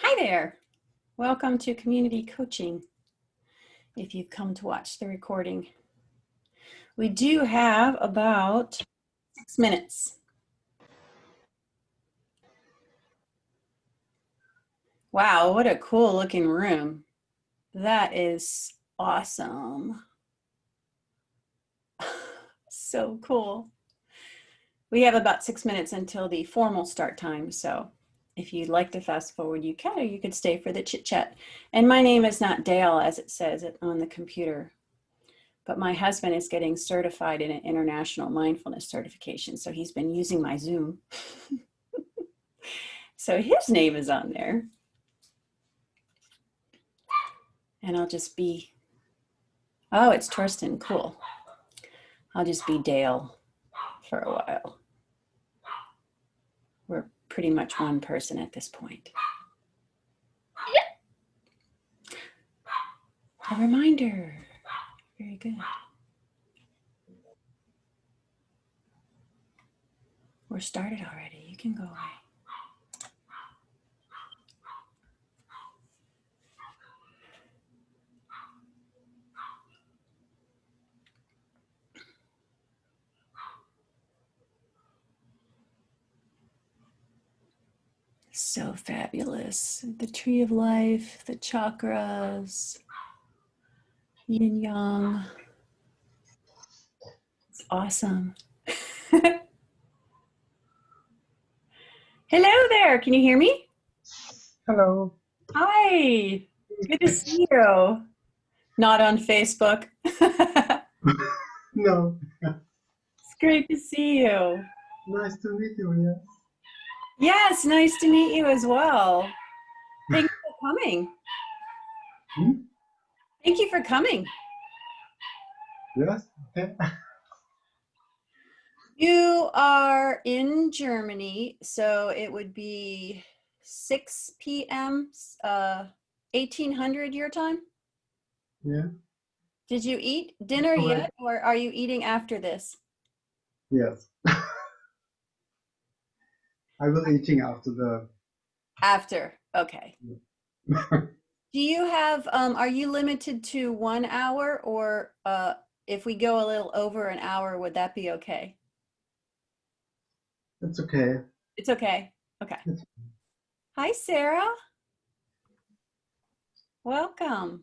Hi there. Welcome to Community Coaching. If you've come to watch the recording, we do have about 6 minutes. Wow, what a cool looking room. That is awesome. So cool. We have about 6 minutes until the formal start time, so if you'd like to fast forward, you can, or you could stay for the chit chat. And my name is not Dale, as it says on the computer, but my husband is getting certified in an international mindfulness certification, so he's been using my Zoom. So his name is on there. And I'll just be, oh, it's Torsten, cool. I'll just be Dale for a while. We're pretty much one person at this point. A reminder. Very good. We're started already. You can go away. So fabulous. The tree of life, the chakras, yin yang. It's awesome. Hello there. Can you hear me? Hello. Hi. Good to see you. Not on Facebook. No. It's great to see you. Nice to meet you, yes. Yes, nice to meet you as well. Thank you for coming. Thank you for coming. Yes, okay. You are in Germany, so it would be 6 p.m. 1800 your time? Yeah. Did you eat dinner yet, or are you eating after this? Yes. I will eating after the... After, okay. Do you have, are you limited to 1 hour, or if we go a little over an hour, would that be okay? It's okay. It's okay. Okay. Hi, Sarah. Welcome.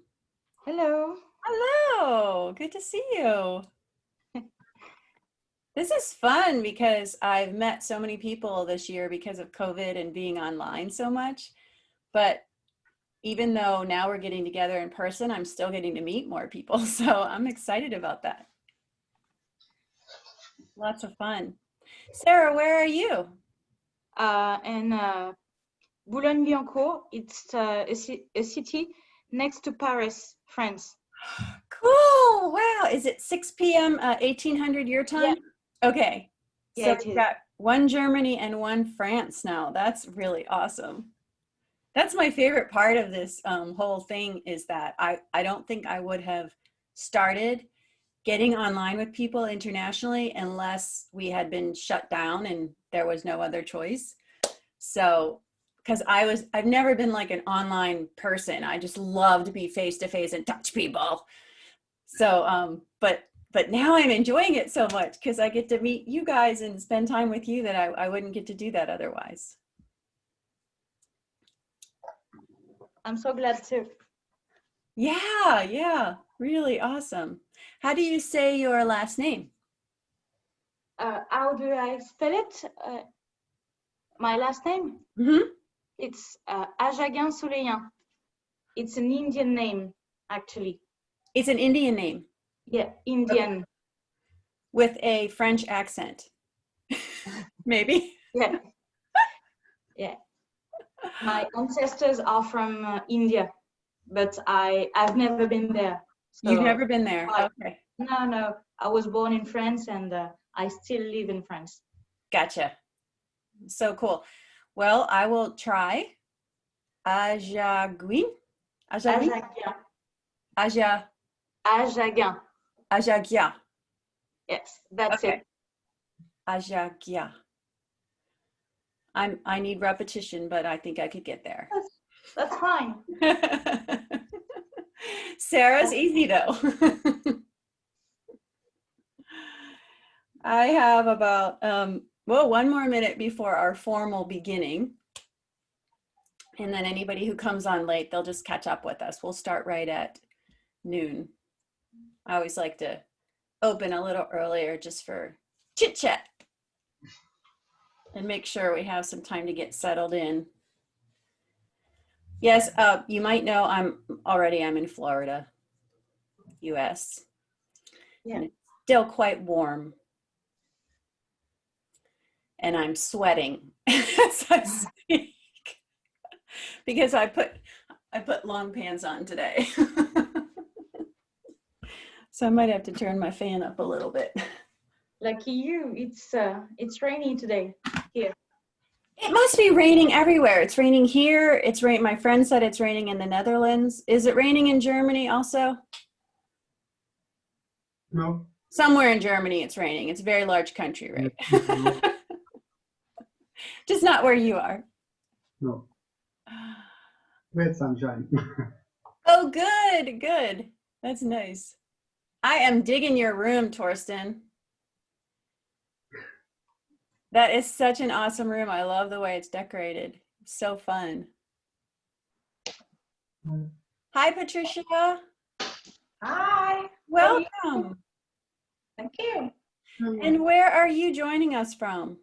Hello. Hello. Good to see you. This is fun because I've met so many people this year because of COVID and being online so much. But even though now we're getting together in person, I'm still getting to meet more people. So I'm excited about that. Lots of fun. Sarah, where are you? In Boulogne-Billancourt. It's a city next to Paris, France. Cool. Wow. Is it 6 p.m. 1800 your time? Yeah. Okay. Yeah, So we've got one Germany and one France now. That's really awesome. That's my favorite part of this whole thing is that I don't think I would have started getting online with people internationally unless we had been shut down and there was no other choice. So, because I've never been like an online person. I just love to be face to face and touch people. So, but now I'm enjoying it so much because I get to meet you guys and spend time with you that I wouldn't get to do that otherwise. I'm so glad too. Yeah, really awesome. How do you say your last name? How do I spell it? My last name? Mm-hmm. It's Ajagin Soleyan. It's an Indian name, actually. It's an Indian name. Yeah, Indian. Okay. With a French accent. Maybe. Yeah. Yeah. My ancestors are from India, but I've never been there. So, you've never been there? Okay. No. I was born in France and I still live in France. Gotcha. So cool. Well, I will try. Ajagin. Ajagin. Ajagin. Ajagya. Yes, that's it. Ajagya. I need repetition, but I think I could get there. That's fine. Sarah's easy though. I have about, well, 1 more minute before our formal beginning. And then anybody who comes on late, they'll just catch up with us. We'll start right at noon. I always like to open a little earlier just for chit chat and make sure we have some time to get settled in. Yes, you might know I'm in Florida, US. Yeah. And it's still quite warm. And I'm sweating as I speak because I put long pants on today. So I might have to turn my fan up a little bit. Lucky you. It's rainy today here. It must be raining everywhere. It's raining here. It's rain. My friend said it's raining in the Netherlands. Is it raining in Germany also? No. Somewhere in Germany it's raining. It's a very large country, right? No. Just not where you are. No. Red sunshine. Oh, good, good. That's nice. I am digging your room, Torsten. That is such an awesome room. I love the way it's decorated. So fun. Hi, Patricia. Hi. Welcome. Thank you. And where are you joining us from?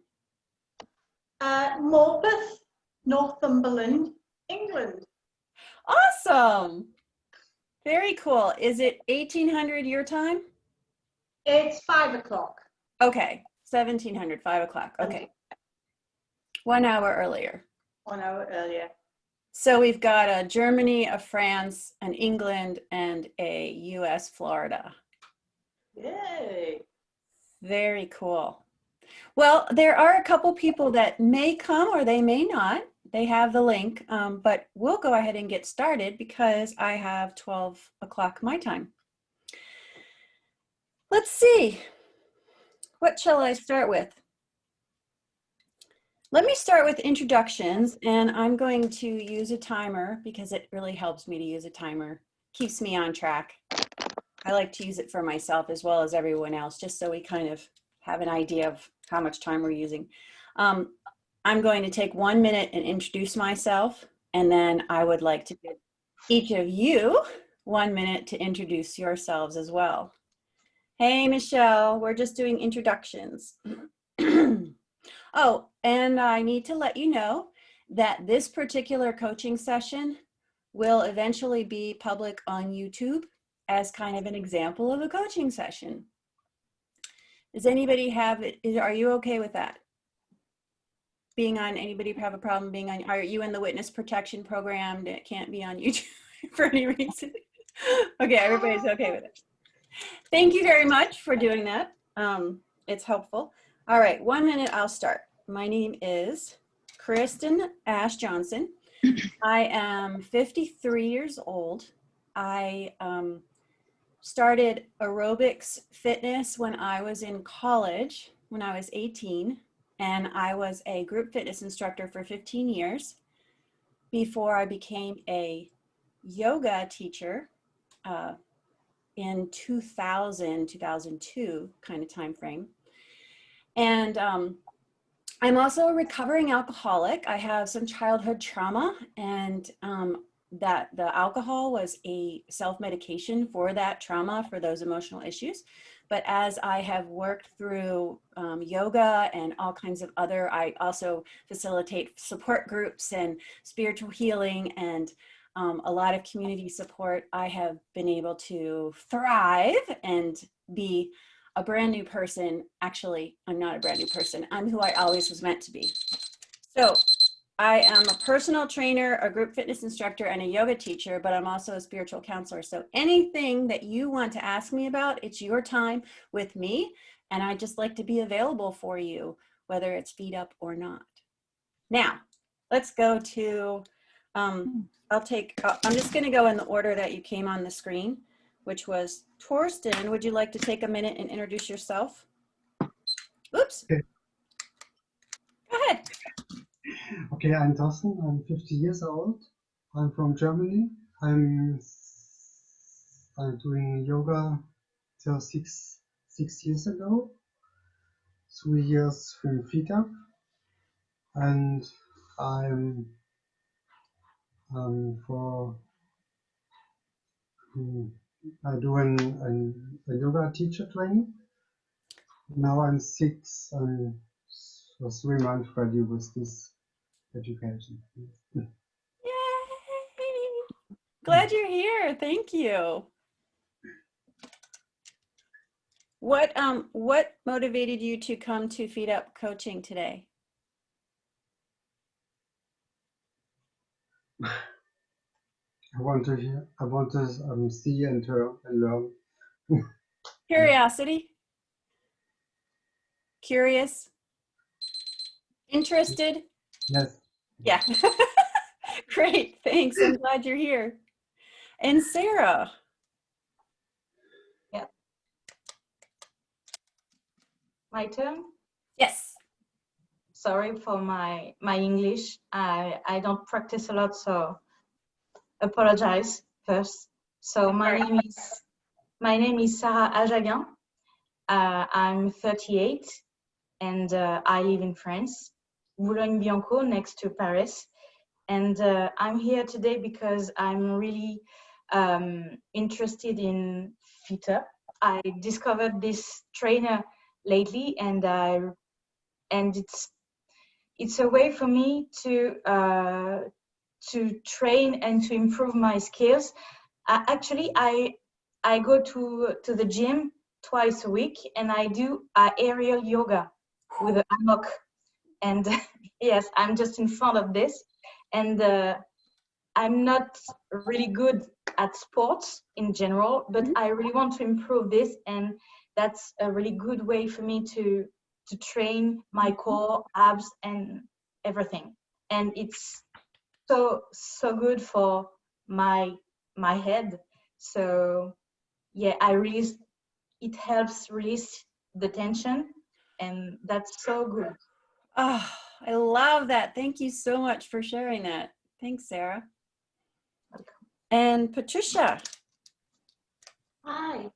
Morpeth, Northumberland, England. Awesome. Very cool. Is it 1800 your time? It's 5 o'clock. Okay. 1700, 5 o'clock. Okay. 1 hour earlier. 1 hour earlier. So we've got a Germany, a France, an England, and a US Florida. Yay. Very cool. Well, there are a couple people that may come or they may not. They have the link, but we'll go ahead and get started because I have 12 o'clock my time. Let's see. What shall I start with? Let me start with introductions, and I'm going to use a timer because it really helps me to use a timer. Keeps me on track. I like to use it for myself as well as everyone else, just so we kind of have an idea of how much time we're using. I'm going to take 1 minute and introduce myself, and then I would like to give each of you 1 minute to introduce yourselves as well. Hey, Michelle, we're just doing introductions. Oh, and I need to let you know that this particular coaching session will eventually be public on YouTube as kind of an example of a coaching session. Does anybody have it? Are you okay with that? Being on, anybody have a problem being on, are you in the witness protection program that can't be on YouTube for any reason? Okay, everybody's okay with it. Thank you very much for doing that. It's helpful. All right, 1 minute, I'll start. My name is Kristen Ash Johnson. I am 53 years old. I started aerobics fitness when I was in college, when I was 18, and I was a group fitness instructor for 15 years before I became a yoga teacher in 2000, 2002 kind of time frame. And I'm also a recovering alcoholic. I have some childhood trauma, and that the alcohol was a self-medication for that trauma, for those emotional issues. But as I have worked through yoga and all kinds of other, I also facilitate support groups and spiritual healing and a lot of community support. I have been able to thrive and be a brand new person. Actually, I'm not a brand new person. I'm who I always was meant to be. So I am a personal trainer, a group fitness instructor, and a yoga teacher, but I'm also a spiritual counselor. So anything that you want to ask me about, it's your time with me. And I just like to be available for you, whether it's FeetUp or not. Now, let's go to, I'm just gonna go in the order that you came on the screen, which was Torsten. Would you like to take a minute and introduce yourself? Oops. Okay. Go ahead. Okay, I'm Thorsten. I'm 50 years old. I'm from Germany. I'm doing yoga till six years ago. 3 years from FeetUp, and I'm for I do a yoga teacher training. Now I'm 6 and for 3 months ready with this education. Yay! Glad you're here. Thank you. What motivated you to come to FeetUp coaching today? I want to hear. I want to see and hear and learn. Curiosity? Curious? Interested? Yes. Yeah. Great. Thanks. I'm glad you're here. And Sarah? Yeah. My turn. Yes. Sorry for my English. I don't practice a lot, so apologize first. So my name is Sarah Ajagin. I'm 38 and I live in France, Boulogne-Billancourt, next to Paris. And I'm here today because I'm really interested in FeetUp. I discovered this trainer lately, and it's a way for me to train and to improve my skills. Actually, I go to the gym twice a week, and I do aerial yoga with a hammock. And yes, I'm just in front of this, and I'm not really good at sports in general, but I really want to improve this, and that's a really good way for me to train my core, abs, and everything. And it's so good for my head. So yeah, it helps release the tension, and that's so good. Oh, I love that. Thank you so much for sharing that. Thanks, Sarah. Welcome. And Patricia? Hi,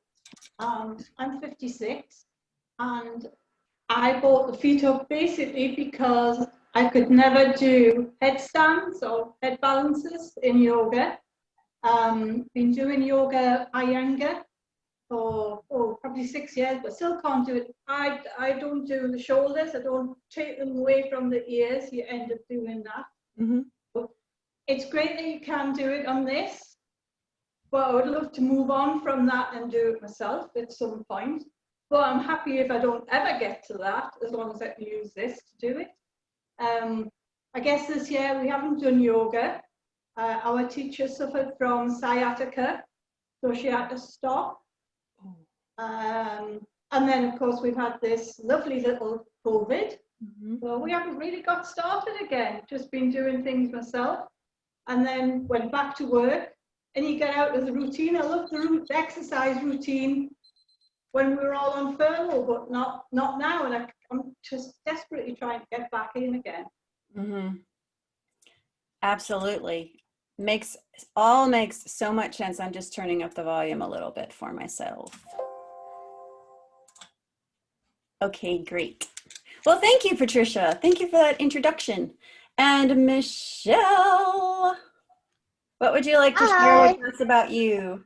I'm 56 and I bought the FeetUp basically because I could never do headstands or head balances in yoga. Been doing yoga Iyengar for probably 6 years, but still can't do it. I don't do the shoulders. I don't take them away from the ears. You end up doing that. Mm-hmm. It's great that you can do it on this, but I would love to move on from that and do it myself at some point. But I'm happy if I don't ever get to that, as long as I can use this to do it. I guess this year we haven't done yoga. Our teacher suffered from sciatica, so she had to stop. And then, of course, we've had this lovely little COVID. So we haven't really got started again, just been doing things myself. And then went back to work, and you get out of the routine. I love the exercise routine when we were all on furlough, but not now. And I'm just desperately trying to get back in again. Mm-hmm. Absolutely. Makes so much sense. I'm just turning up the volume a little bit for myself. Okay, great. Well, thank you, Patricia. Thank you for that introduction. And Michelle, what would you like to share with us about you?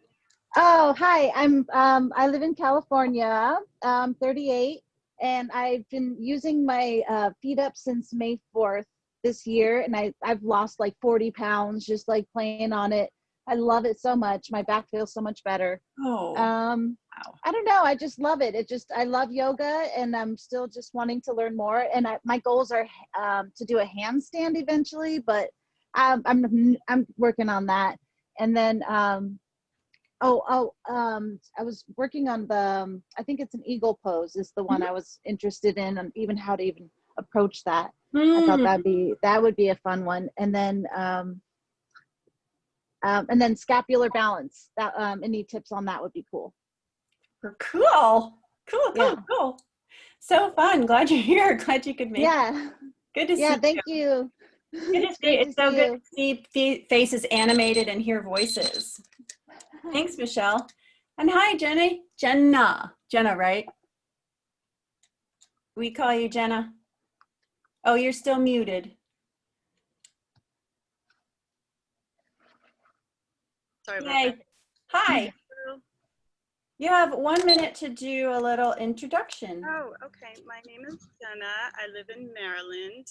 Oh, hi. I live in California. I'm 38, and I've been using my FeetUp since May 4th this year, and I've lost like 40 pounds just like playing on it. I love it so much. My back feels so much better. Oh, wow. I don't know. I just love it. I love yoga, and I'm still just wanting to learn more. And my goals are to do a handstand eventually, but I'm working on that. And then I was working on the I think it's an eagle pose is the one I was interested in, and even how to even approach that. I thought that would be a fun one. And then scapular balance. That any tips on that would be cool. Cool. Yeah. So fun. Glad you're here. Glad you could make it. Yeah. Good to see Yeah, you. thank you. It's great it's to so see good you. to see faces animated and hear voices. Thanks, Michelle. And hi, Jenny. Jenna, right? We call you Jenna. Oh, you're still muted. Sorry about Yay. that. Hi. You have 1 minute to do a little introduction. Oh, okay. My name is Jenna. I live in Maryland.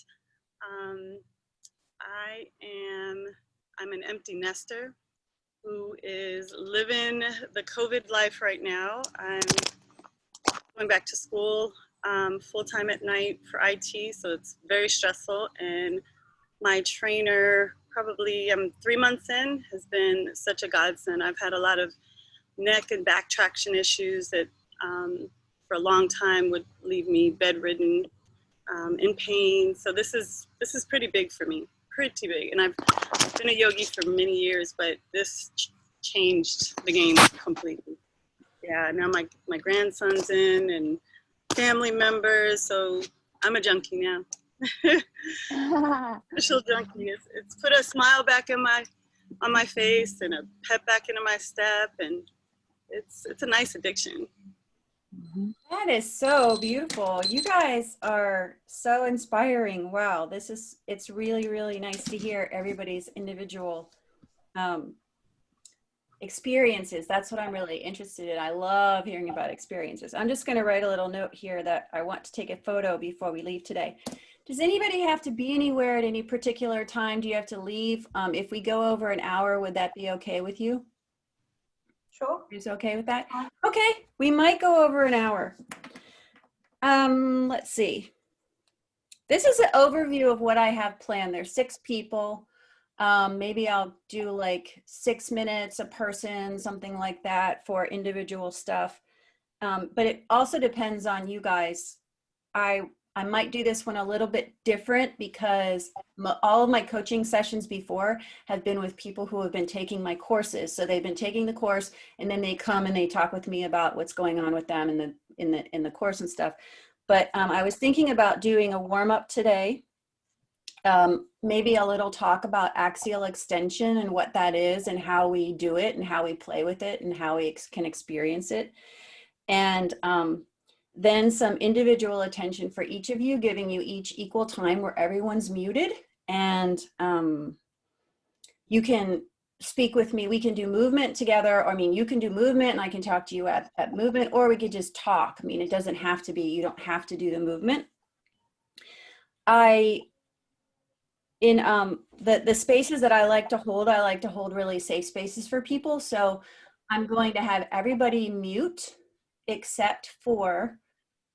I'm an empty nester who is living the COVID life right now. I'm going back to school full-time at night for IT, so it's very stressful. And my trainer, probably 3 months in, has been such a godsend. I've had a lot of neck and back traction issues that for a long time would leave me bedridden, in pain. So this is pretty big for me, pretty big. And I've been a yogi for many years, but this changed the game completely. Yeah, now my grandson's in and family members, so I'm a junkie now. Official junkie. It's put a smile back on my face and a pep back into my step, and it's a nice addiction. That is so beautiful. You guys are so inspiring. Wow, it's really, really nice to hear everybody's individual experiences. That's what I'm really interested in. I love hearing about experiences. I'm just going to write a little note here that I want to take a photo before we leave today. Does anybody have to be anywhere at any particular time? Do you have to leave? If we go over an hour, would that be okay with you? Sure. Is okay with that? Okay, we might go over an hour. Let's see. This is an overview of what I have planned. There's 6 people. Maybe I'll do like 6 minutes a person, something like that for individual stuff. But it also depends on you guys. I might do this one a little bit different because all of my coaching sessions before have been with people who have been taking my courses. So they've been taking the course and then they come and they talk with me about what's going on with them in the course and stuff. But I was thinking about doing a warm-up today. Maybe a little talk about axial extension and what that is and how we do it and how we play with it and how we can experience it. And then some individual attention for each of you, giving you each equal time where everyone's muted. And you can speak with me. We can do movement together. I mean, you can do movement and I can talk to you at movement, or we could just talk. I mean, it doesn't have to be, you don't have to do the movement. In the spaces that I like to hold really safe spaces for people. So I'm going to have everybody mute except for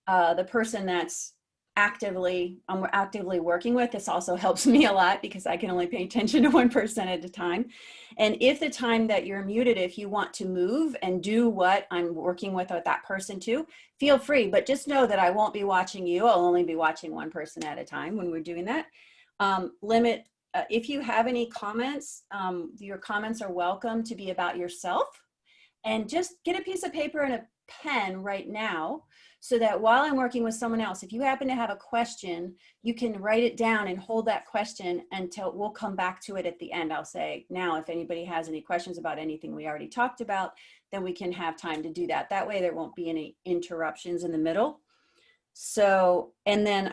the person that's I'm actively working with. This also helps me a lot because I can only pay attention to one person at a time. And if the time that you're muted, if you want to move and do what I'm working with that person too, feel free, but just know that I won't be watching you. I'll only be watching one person at a time when we're doing that. Limit, if you have any comments, your comments are welcome to be about yourself, and just get a piece of paper and a pen right now so that while I'm working with someone else, if you happen to have a question, you can write it down and hold that question until we'll come back to it at the end. I'll say, now, if anybody has any questions about anything we already talked about, then we can have time to do that. That way there won't be any interruptions in the middle. So, and then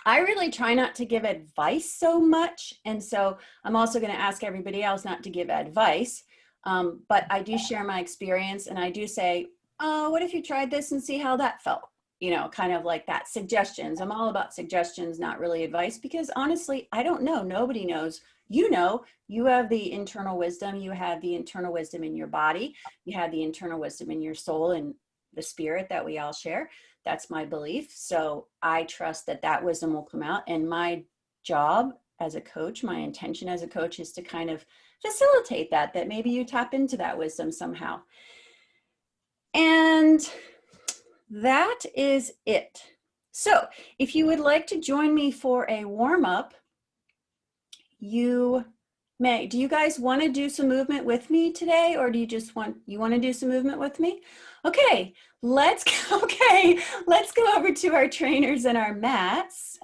I really try not to give advice so much. And so I'm also going to ask everybody else not to give advice. But I do share my experience and I do say, oh, what if you tried this and see how that felt? You know, kind of like that, suggestions. I'm all about suggestions, not really advice, because honestly, I don't know. Nobody knows. You know, you have the internal wisdom. You have the internal wisdom in your body. You have the internal wisdom in your soul and the spirit that we all share. That's my belief. So I trust that that wisdom will come out. And my job as a coach, my intention as a coach is to kind of facilitate that maybe you tap into that wisdom somehow. And that is it. So if you would like to join me for a warm-up, you may. Do you guys want to do some movement with me today, or do you just want to do some movement with me? Okay, let's go over to our trainers and our mats.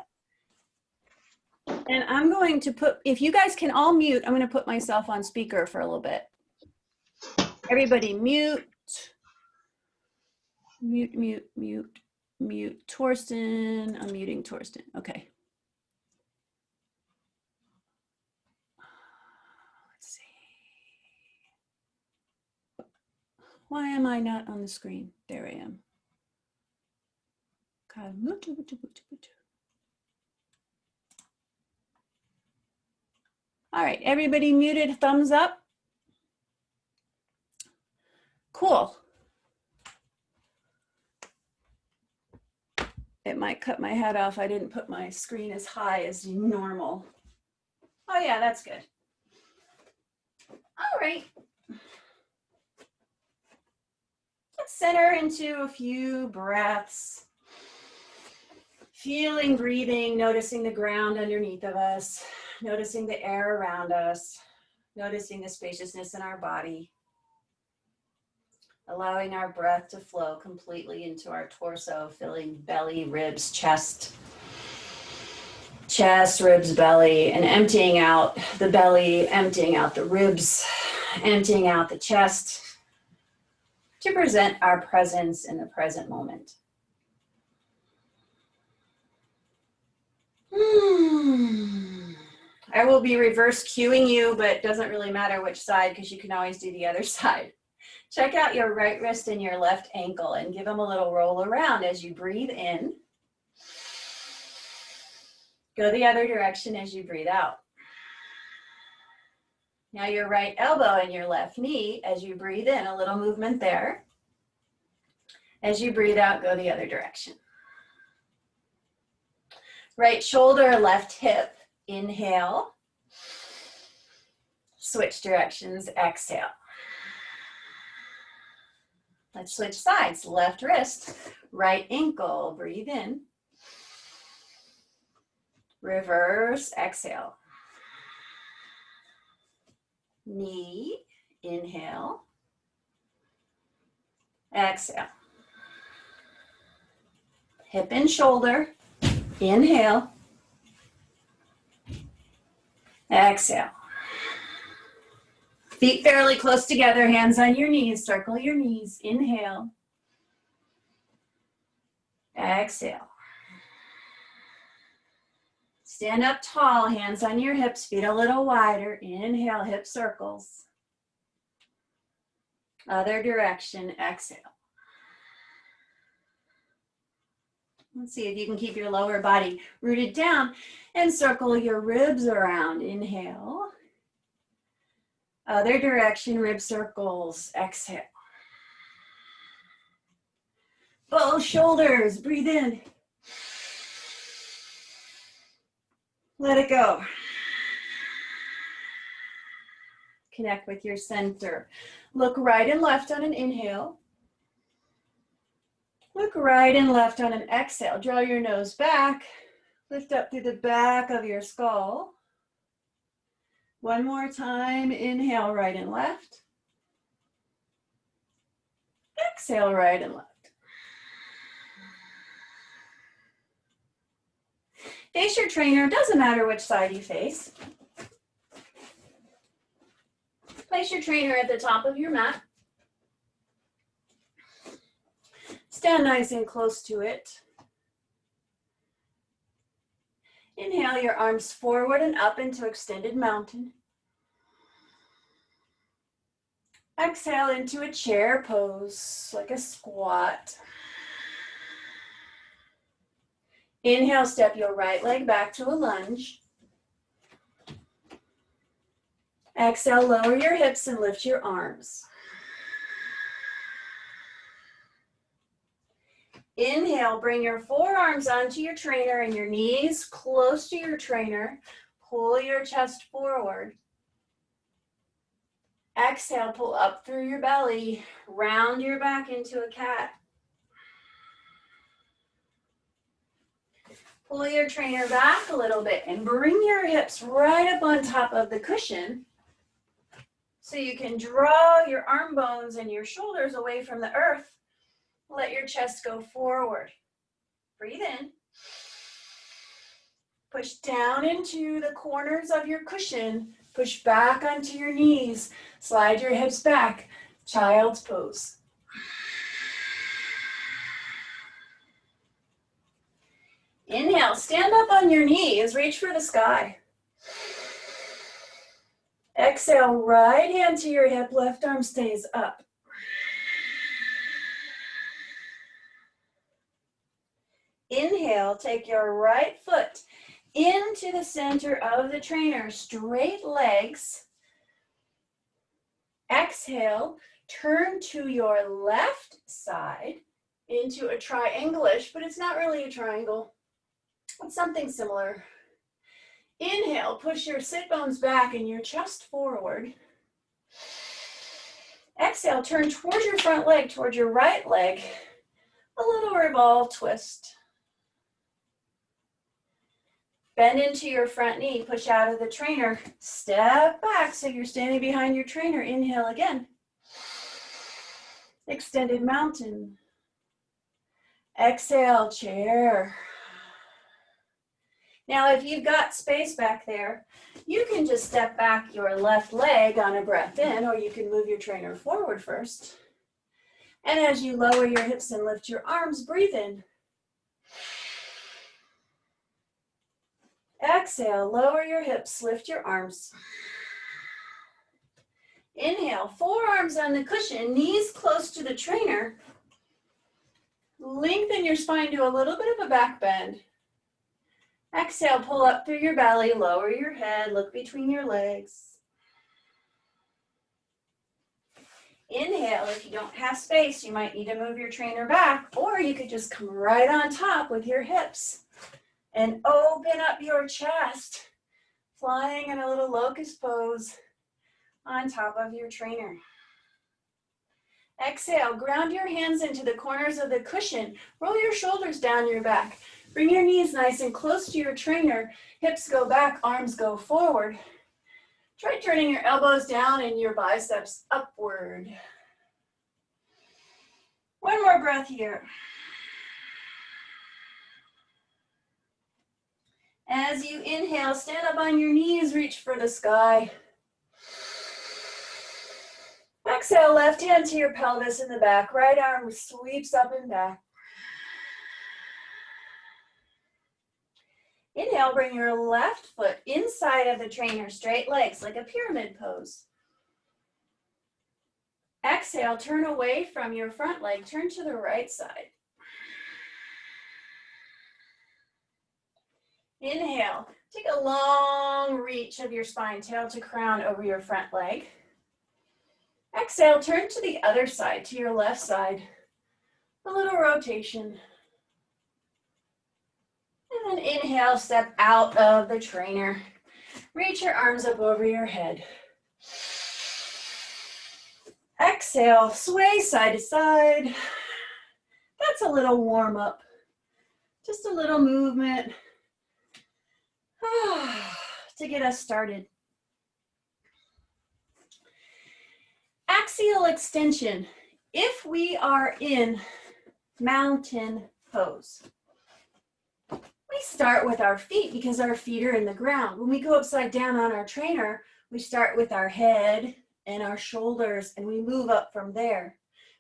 And I'm going to put, if you guys can all mute, I'm going to put myself on speaker for a little bit. Everybody mute. Mute, mute, mute, mute. Torsten, I'm muting Torsten. Okay. Let's see. Why am I not on the screen? There I am. All right, everybody muted, thumbs up. Cool. It might cut my head off. I didn't put my screen as high as normal. Oh yeah, that's good. All right. Let's center into a few breaths. Feeling, breathing, noticing the ground underneath of us, noticing the air around us, noticing the spaciousness in our body, allowing our breath to flow completely into our torso, filling belly, ribs, chest, ribs, belly, and emptying out the belly, emptying out the ribs, emptying out the chest to present our presence in the present moment. I will be reverse cueing you, but it doesn't really matter which side because you can always do the other side. Check out your right wrist and your left ankle and give them a little roll around as you breathe in. Go the other direction as you breathe out. Now your right elbow and your left knee as you breathe in, a little movement there. As you breathe out, go the other direction. Right shoulder, left hip, inhale. Switch directions, exhale. Let's switch sides, left wrist, right ankle, breathe in. Reverse, exhale. Knee, inhale. Exhale. Hip and shoulder, inhale. Exhale. Feet fairly close together, hands on your knees, circle your knees, inhale. Exhale. Stand up tall, hands on your hips, feet a little wider, inhale, hip circles. Other direction, exhale. Let's see if you can keep your lower body rooted down and circle your ribs around, inhale. Other direction, rib circles, exhale. Both shoulders, breathe in. Let it go. Connect with your center. Look right and left on an inhale. Look right and left on an exhale. Draw your nose back. Lift up through the back of your skull. One more time. Inhale, right and left. Exhale, right and left. Face your trainer. Doesn't matter which side you face. Place your trainer at the top of your mat. Stand nice and close to it. Inhale your arms forward and up into extended mountain. Exhale into a chair pose, like a squat. Inhale, step your right leg back to a lunge. Exhale, lower your hips and lift your arms. Inhale, bring your forearms onto your trainer and your knees close to your trainer. Pull your chest forward. Exhale, pull up through your belly, round your back into a cat. Pull your trainer back a little bit and bring your hips right up on top of the cushion so you can draw your arm bones and your shoulders away from the earth. Let your chest go forward. Breathe in. Push down into the corners of your cushion. Push back onto your knees. Slide your hips back. Child's pose. Inhale, stand up on your knees, reach for the sky. Exhale, right hand to your hip, left arm stays up. Inhale, take your right foot into the center of the trainer, straight legs. Exhale, turn to your left side into a triangle-ish, but it's not really a triangle. It's something similar. Inhale, push your sit bones back and your chest forward. Exhale, turn towards your front leg, towards your right leg. A little revolve twist. Bend into your front knee, push out of the trainer. Step back so you're standing behind your trainer. Inhale again. Extended mountain. Exhale, chair. Now, if you've got space back there, you can just step back your left leg on a breath in, or you can move your trainer forward first. And as you lower your hips and lift your arms, breathe in. Exhale, lower your hips, lift your arms. Inhale, forearms on the cushion, knees close to the trainer. Lengthen your spine to a little bit of a back bend. Exhale, pull up through your belly, lower your head, look between your legs. Inhale, if you don't have space, you might need to move your trainer back, or you could just come right on top with your hips and open up your chest, flying in a little locust pose on top of your trainer. Exhale, ground your hands into the corners of the cushion, roll your shoulders down your back. Bring your knees nice and close to your trainer. Hips go back, arms go forward. Try turning your elbows down and your biceps upward. One more breath here. As you inhale, stand up on your knees, reach for the sky. Exhale, left hand to your pelvis in the back. Right arm sweeps up and back. Inhale, bring your left foot inside of the trainer, straight legs, like a pyramid pose. Exhale, turn away from your front leg, turn to the right side. Inhale, take a long reach of your spine, tail to crown over your front leg. Exhale, turn to the other side, to your left side. A little rotation. And then inhale, step out of the trainer. Reach your arms up over your head. Exhale, sway side to side. That's a little warm up. Just a little movement to get us started. Axial extension. If we are in mountain pose, we start with our feet because our feet are in the ground. When we go upside down on our trainer, we start with our head and our shoulders and we move up from there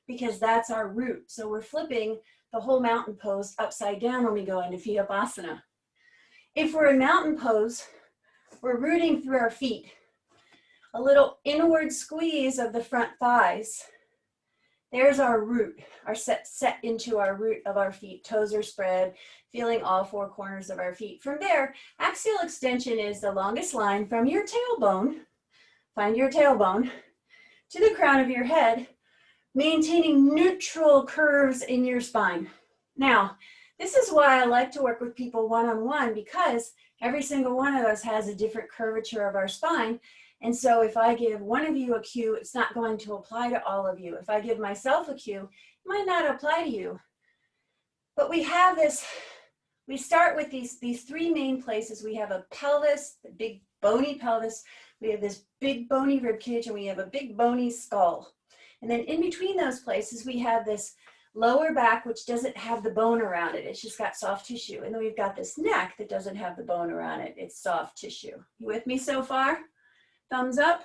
because that's our root. So we're flipping the whole mountain pose upside down when we go into FeetUp. If we're in mountain pose, we're rooting through our feet. A little inward squeeze of the front thighs. There's our root, our set into our root of our feet. Toes are spread, feeling all four corners of our feet. From there, axial extension is the longest line from your tailbone, find your tailbone, to the crown of your head, maintaining neutral curves in your spine. Now, this is why I like to work with people one-on-one because every single one of us has a different curvature of our spine. And so if I give one of you a cue, it's not going to apply to all of you. If I give myself a cue, it might not apply to you. But we have this, we start with these three main places. We have a pelvis, the big bony pelvis. We have this big bony rib cage and we have a big bony skull. And then in between those places, we have this lower back, which doesn't have the bone around it. It's just got soft tissue. And then we've got this neck that doesn't have the bone around it. It's soft tissue. You with me so far? Thumbs up?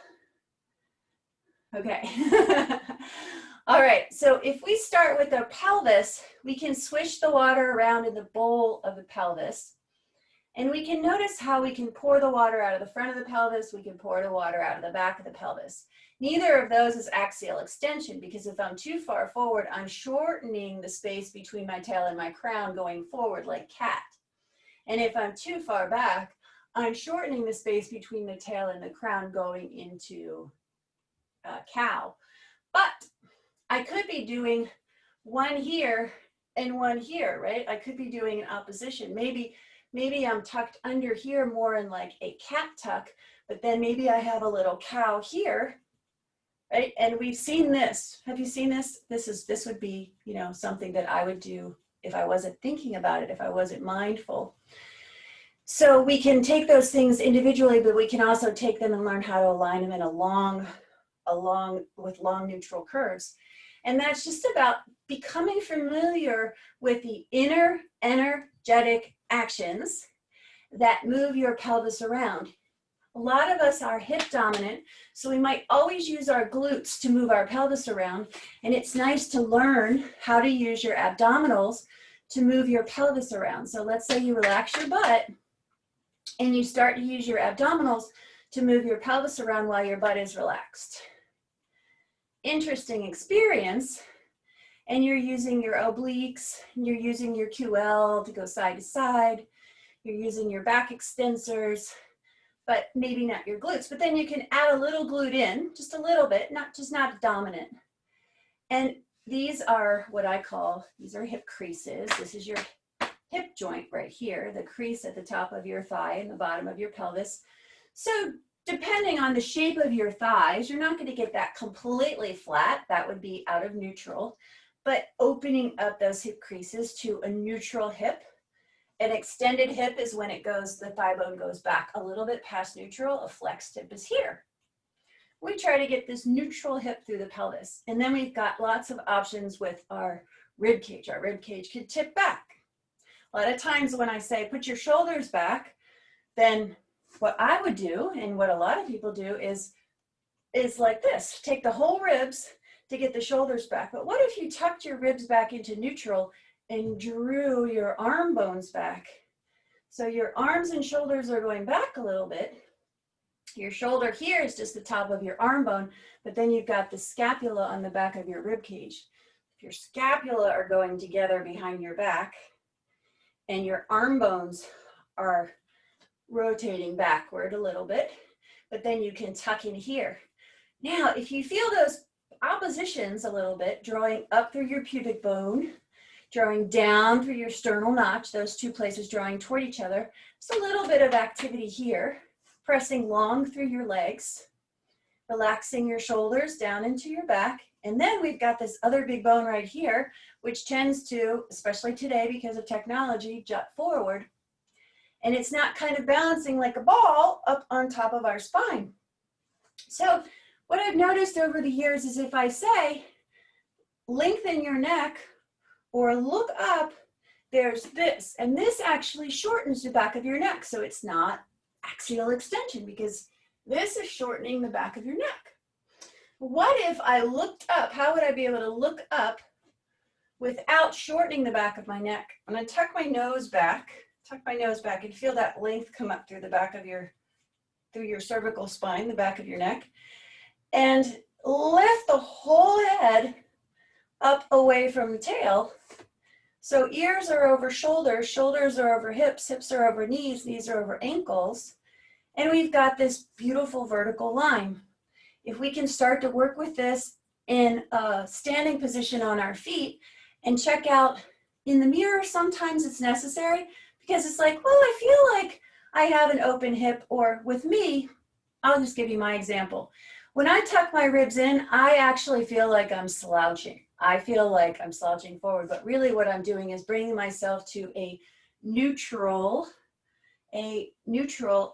Okay. All right, so if we start with our pelvis, we can swish the water around in the bowl of the pelvis. And we can notice how we can pour the water out of the front of the pelvis, we can pour the water out of the back of the pelvis. Neither of those is axial extension, because if I'm too far forward, I'm shortening the space between my tail and my crown going forward like cat. And if I'm too far back, I'm shortening the space between the tail and the crown going into cow. But I could be doing one here and one here, right? I could be doing an opposition. Maybe I'm tucked under here more in like a cat tuck, but then maybe I have a little cow here, right? And we've seen this. Have you seen this? This would be, you know, something that I would do if I wasn't thinking about it, if I wasn't mindful. So we can take those things individually, but we can also take them and learn how to align them in with long neutral curves. And that's just about becoming familiar with the inner energetic actions that move your pelvis around. A lot of us are hip dominant, so we might always use our glutes to move our pelvis around. And it's nice to learn how to use your abdominals to move your pelvis around. So let's say you relax your butt and you start to use your abdominals to move your pelvis around while your butt is relaxed. Interesting experience. And you're using your obliques, you're using your QL to go side to side, you're using your back extensors, but maybe not your glutes. But then you can add a little glute in, just a little bit, not dominant. And these are what I call, these are hip creases. This is your hip joint right here, the crease at the top of your thigh and the bottom of your pelvis. So depending on the shape of your thighs, you're not going to get that completely flat. That would be out of neutral. But opening up those hip creases to a neutral hip. An extended hip is when it goes, the thigh bone goes back a little bit past neutral. A flexed hip is here. We try to get this neutral hip through the pelvis. And then we've got lots of options with our rib cage. Our rib cage could tip back. A lot of times when I say put your shoulders back, then what I would do, and what a lot of people do, is like this. Take the whole ribs to get the shoulders back. But what if you tucked your ribs back into neutral and drew your arm bones back? So your arms and shoulders are going back a little bit. Your shoulder here is just the top of your arm bone, but then you've got the scapula on the back of your rib cage. If your scapula are going together behind your back and your arm bones are rotating backward a little bit, but then you can tuck in here. Now, if you feel those oppositions a little bit, drawing up through your pubic bone, drawing down through your sternal notch, those two places drawing toward each other, just a little bit of activity here, pressing long through your legs, relaxing your shoulders down into your back. And then we've got this other big bone right here, which tends to, especially today because of technology, jut forward. And it's not kind of balancing like a ball up on top of our spine. So what I've noticed over the years is if I say, lengthen your neck or look up, there's this. And this actually shortens the back of your neck. So it's not axial extension because this is shortening the back of your neck. What if I looked up? How would I be able to look up without shortening the back of my neck? I'm going to tuck my nose back and feel that length come up through the back of through your cervical spine, the back of your neck, and lift the whole head up away from the tail. So ears are over shoulders, shoulders are over hips, hips are over knees, knees are over ankles, and we've got this beautiful vertical line. If we can start to work with this in a standing position on our feet and check out in the mirror, sometimes it's necessary because it's like, well, I feel like I have an open hip, or with me, I'll just give you my example. When I tuck my ribs in, I actually feel like I'm slouching. I feel like I'm slouching forward, but really what I'm doing is bringing myself to a neutral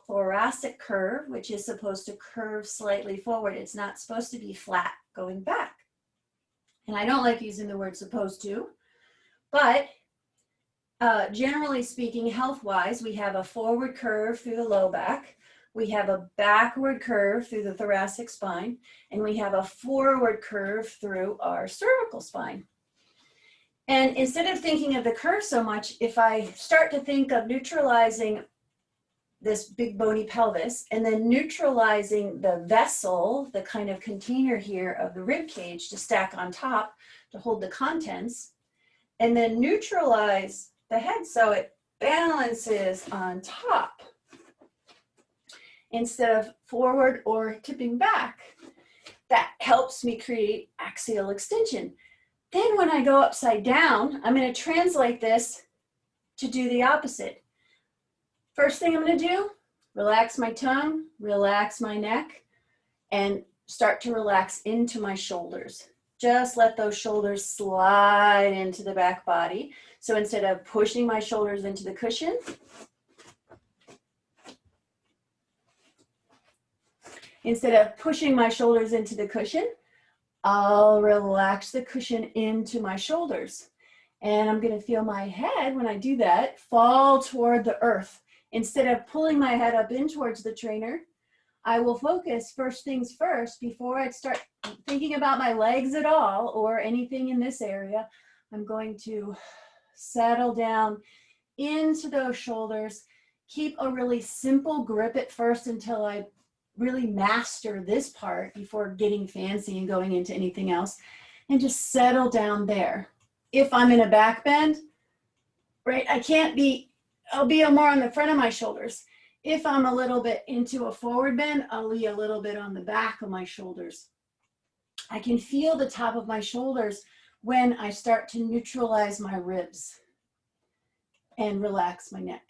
thoracic curve, which is supposed to curve slightly forward. It's not supposed to be flat going back. And I don't like using the word supposed to, but generally speaking, health-wise, we have a forward curve through the low back, we have a backward curve through the thoracic spine, and we have a forward curve through our cervical spine. And instead of thinking of the curve so much, if I start to think of neutralizing this big bony pelvis and then neutralizing the vessel, the kind of container here of the rib cage to stack on top to hold the contents, and then neutralize the head so it balances on top instead of forward or tipping back. That helps me create axial extension. Then when I go upside down, I'm going to translate this to do the opposite. First thing I'm going to do, relax my tongue, relax my neck, and start to relax into my shoulders. Just let those shoulders slide into the back body. So instead of pushing my shoulders into the cushion, I'll relax the cushion into my shoulders. And I'm going to feel my head, when I do that, fall toward the earth. Instead of pulling my head up in towards the trainer, I will focus first things first before I start thinking about my legs at all or anything in this area. I'm going to settle down into those shoulders, keep a really simple grip at first until I really master this part before getting fancy and going into anything else, and just settle down there. If I'm in a back bend, right, I'll be more on the front of my shoulders. If I'm a little bit into a forward bend, I'll be a little bit on the back of my shoulders. I can feel the top of my shoulders when I start to neutralize my ribs and relax my neck.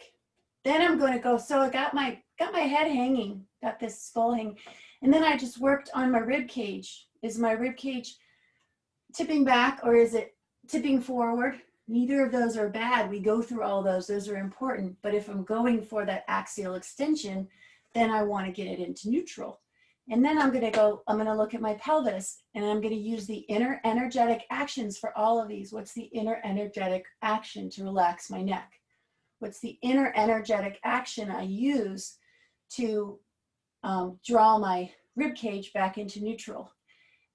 Then I'm going to go, so I got my head hanging, got this skull hanging, and then I just worked on my rib cage. Is my rib cage tipping back or is it tipping forward? Neither of those are bad. We go through all those are important. But if I'm going for that axial extension, then I want to get it into neutral. And then I'm going to look at my pelvis, and I'm going to use the inner energetic actions for all of these. What's the inner energetic action to relax my neck? What's the inner energetic action I use to draw my rib cage back into neutral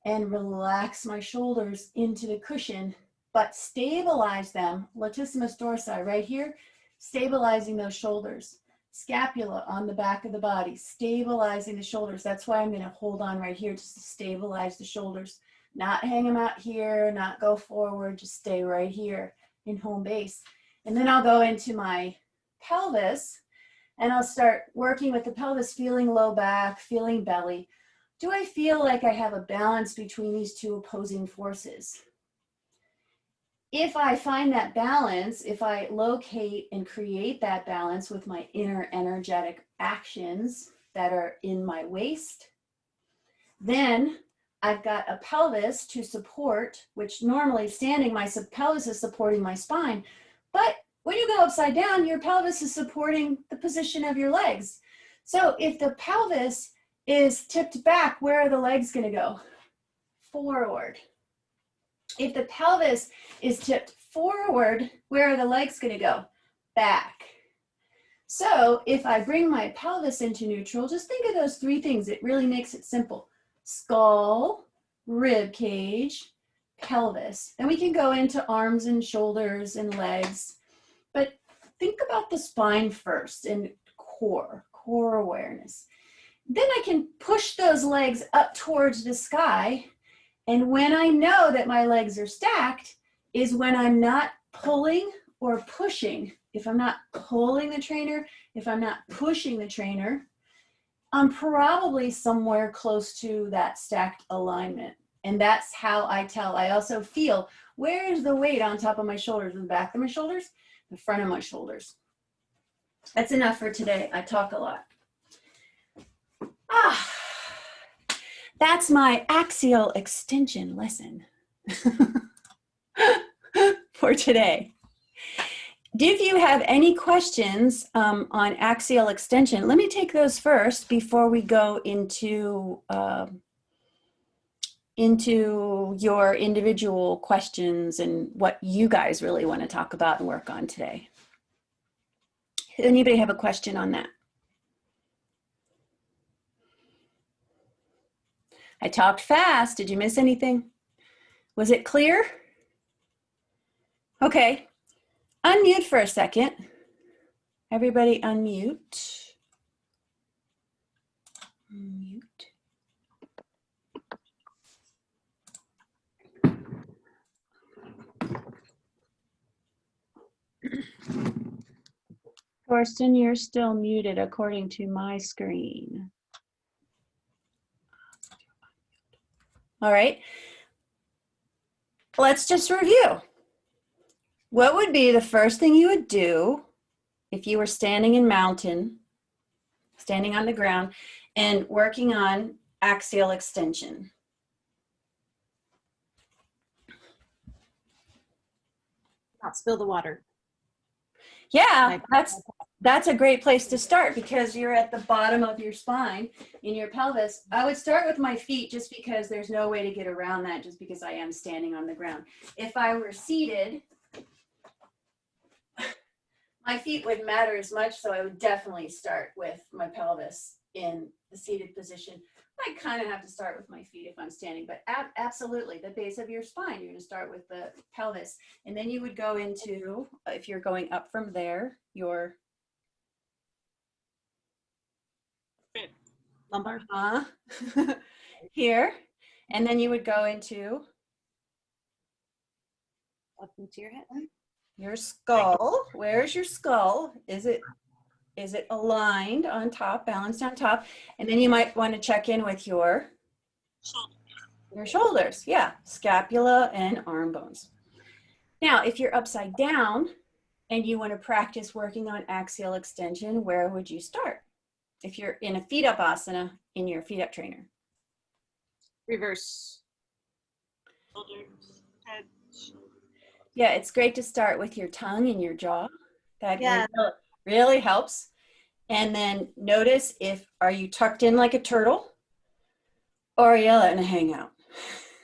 and relax my shoulders into the cushion, but stabilize them, latissimus dorsi right here, stabilizing those shoulders. Scapula on the back of the body, stabilizing the shoulders. That's why I'm going to hold on right here just to stabilize the shoulders. Not hang them out here, not go forward, just stay right here in home base. And then I'll go into my pelvis and I'll start working with the pelvis, feeling low back, feeling belly. Do I feel like I have a balance between these two opposing forces? If I find that balance, if I locate and create that balance with my inner energetic actions that are in my waist, then I've got a pelvis to support, which normally standing, my pelvis is supporting my spine. But when you go upside down, your pelvis is supporting the position of your legs. So if the pelvis is tipped back, where are the legs going to go? Forward. If the pelvis is tipped forward, where are the legs going to go? Back. So if I bring my pelvis into neutral, just think of those three things. It really makes it simple. Skull, rib cage, pelvis. Then we can go into arms and shoulders and legs. But think about the spine first and core awareness. Then I can push those legs up towards the sky. And when I know that my legs are stacked is when I'm not pulling or pushing. If I'm not pulling the trainer, if I'm not pushing the trainer, I'm probably somewhere close to that stacked alignment. And that's how I tell. I also feel, where is the weight on top of my shoulders, the back of my shoulders, the front of my shoulders. That's enough for today. I talk a lot. That's my axial extension lesson for today. If you have any questions on axial extension, let me take those first before we go into into your individual questions and what you guys really want to talk about and work on today. Anybody have a question on that? I talked fast. Did you miss anything? Was it clear? Okay. Unmute for a second. Everybody unmute. Unmute. Torsten, you're still muted according to my screen. All right. Let's just review. What would be the first thing you would do if you were standing in mountain, standing on the ground, and working on axial extension? Not spill the water. Yeah, that's a great place to start because you're at the bottom of your spine in your pelvis. I would start with my feet just because there's no way to get around that just because I am standing on the ground. If I were seated, my feet wouldn't matter as much, so I would definitely start with my pelvis in the seated position. I kind of have to start with my feet if I'm standing, but absolutely, the base of your spine, you're going to start with the pelvis. And then you would go into, if you're going up from there, your Lumbar. here. And then you would go into Up into your head. your skull. Where's your skull? Is it aligned on top, balanced on top? And then you might want to check in with your shoulders. Yeah, scapula and arm bones. Now, if you're upside down and you want to practice working on axial extension, where would you start? If you're in a FeetUp asana in your FeetUp trainer. Reverse. Shoulders, head, shoulders. Yeah, it's great to start with your tongue and your jaw. That Yeah. really helps. And then notice are you tucked in like a turtle or are you letting it hang out?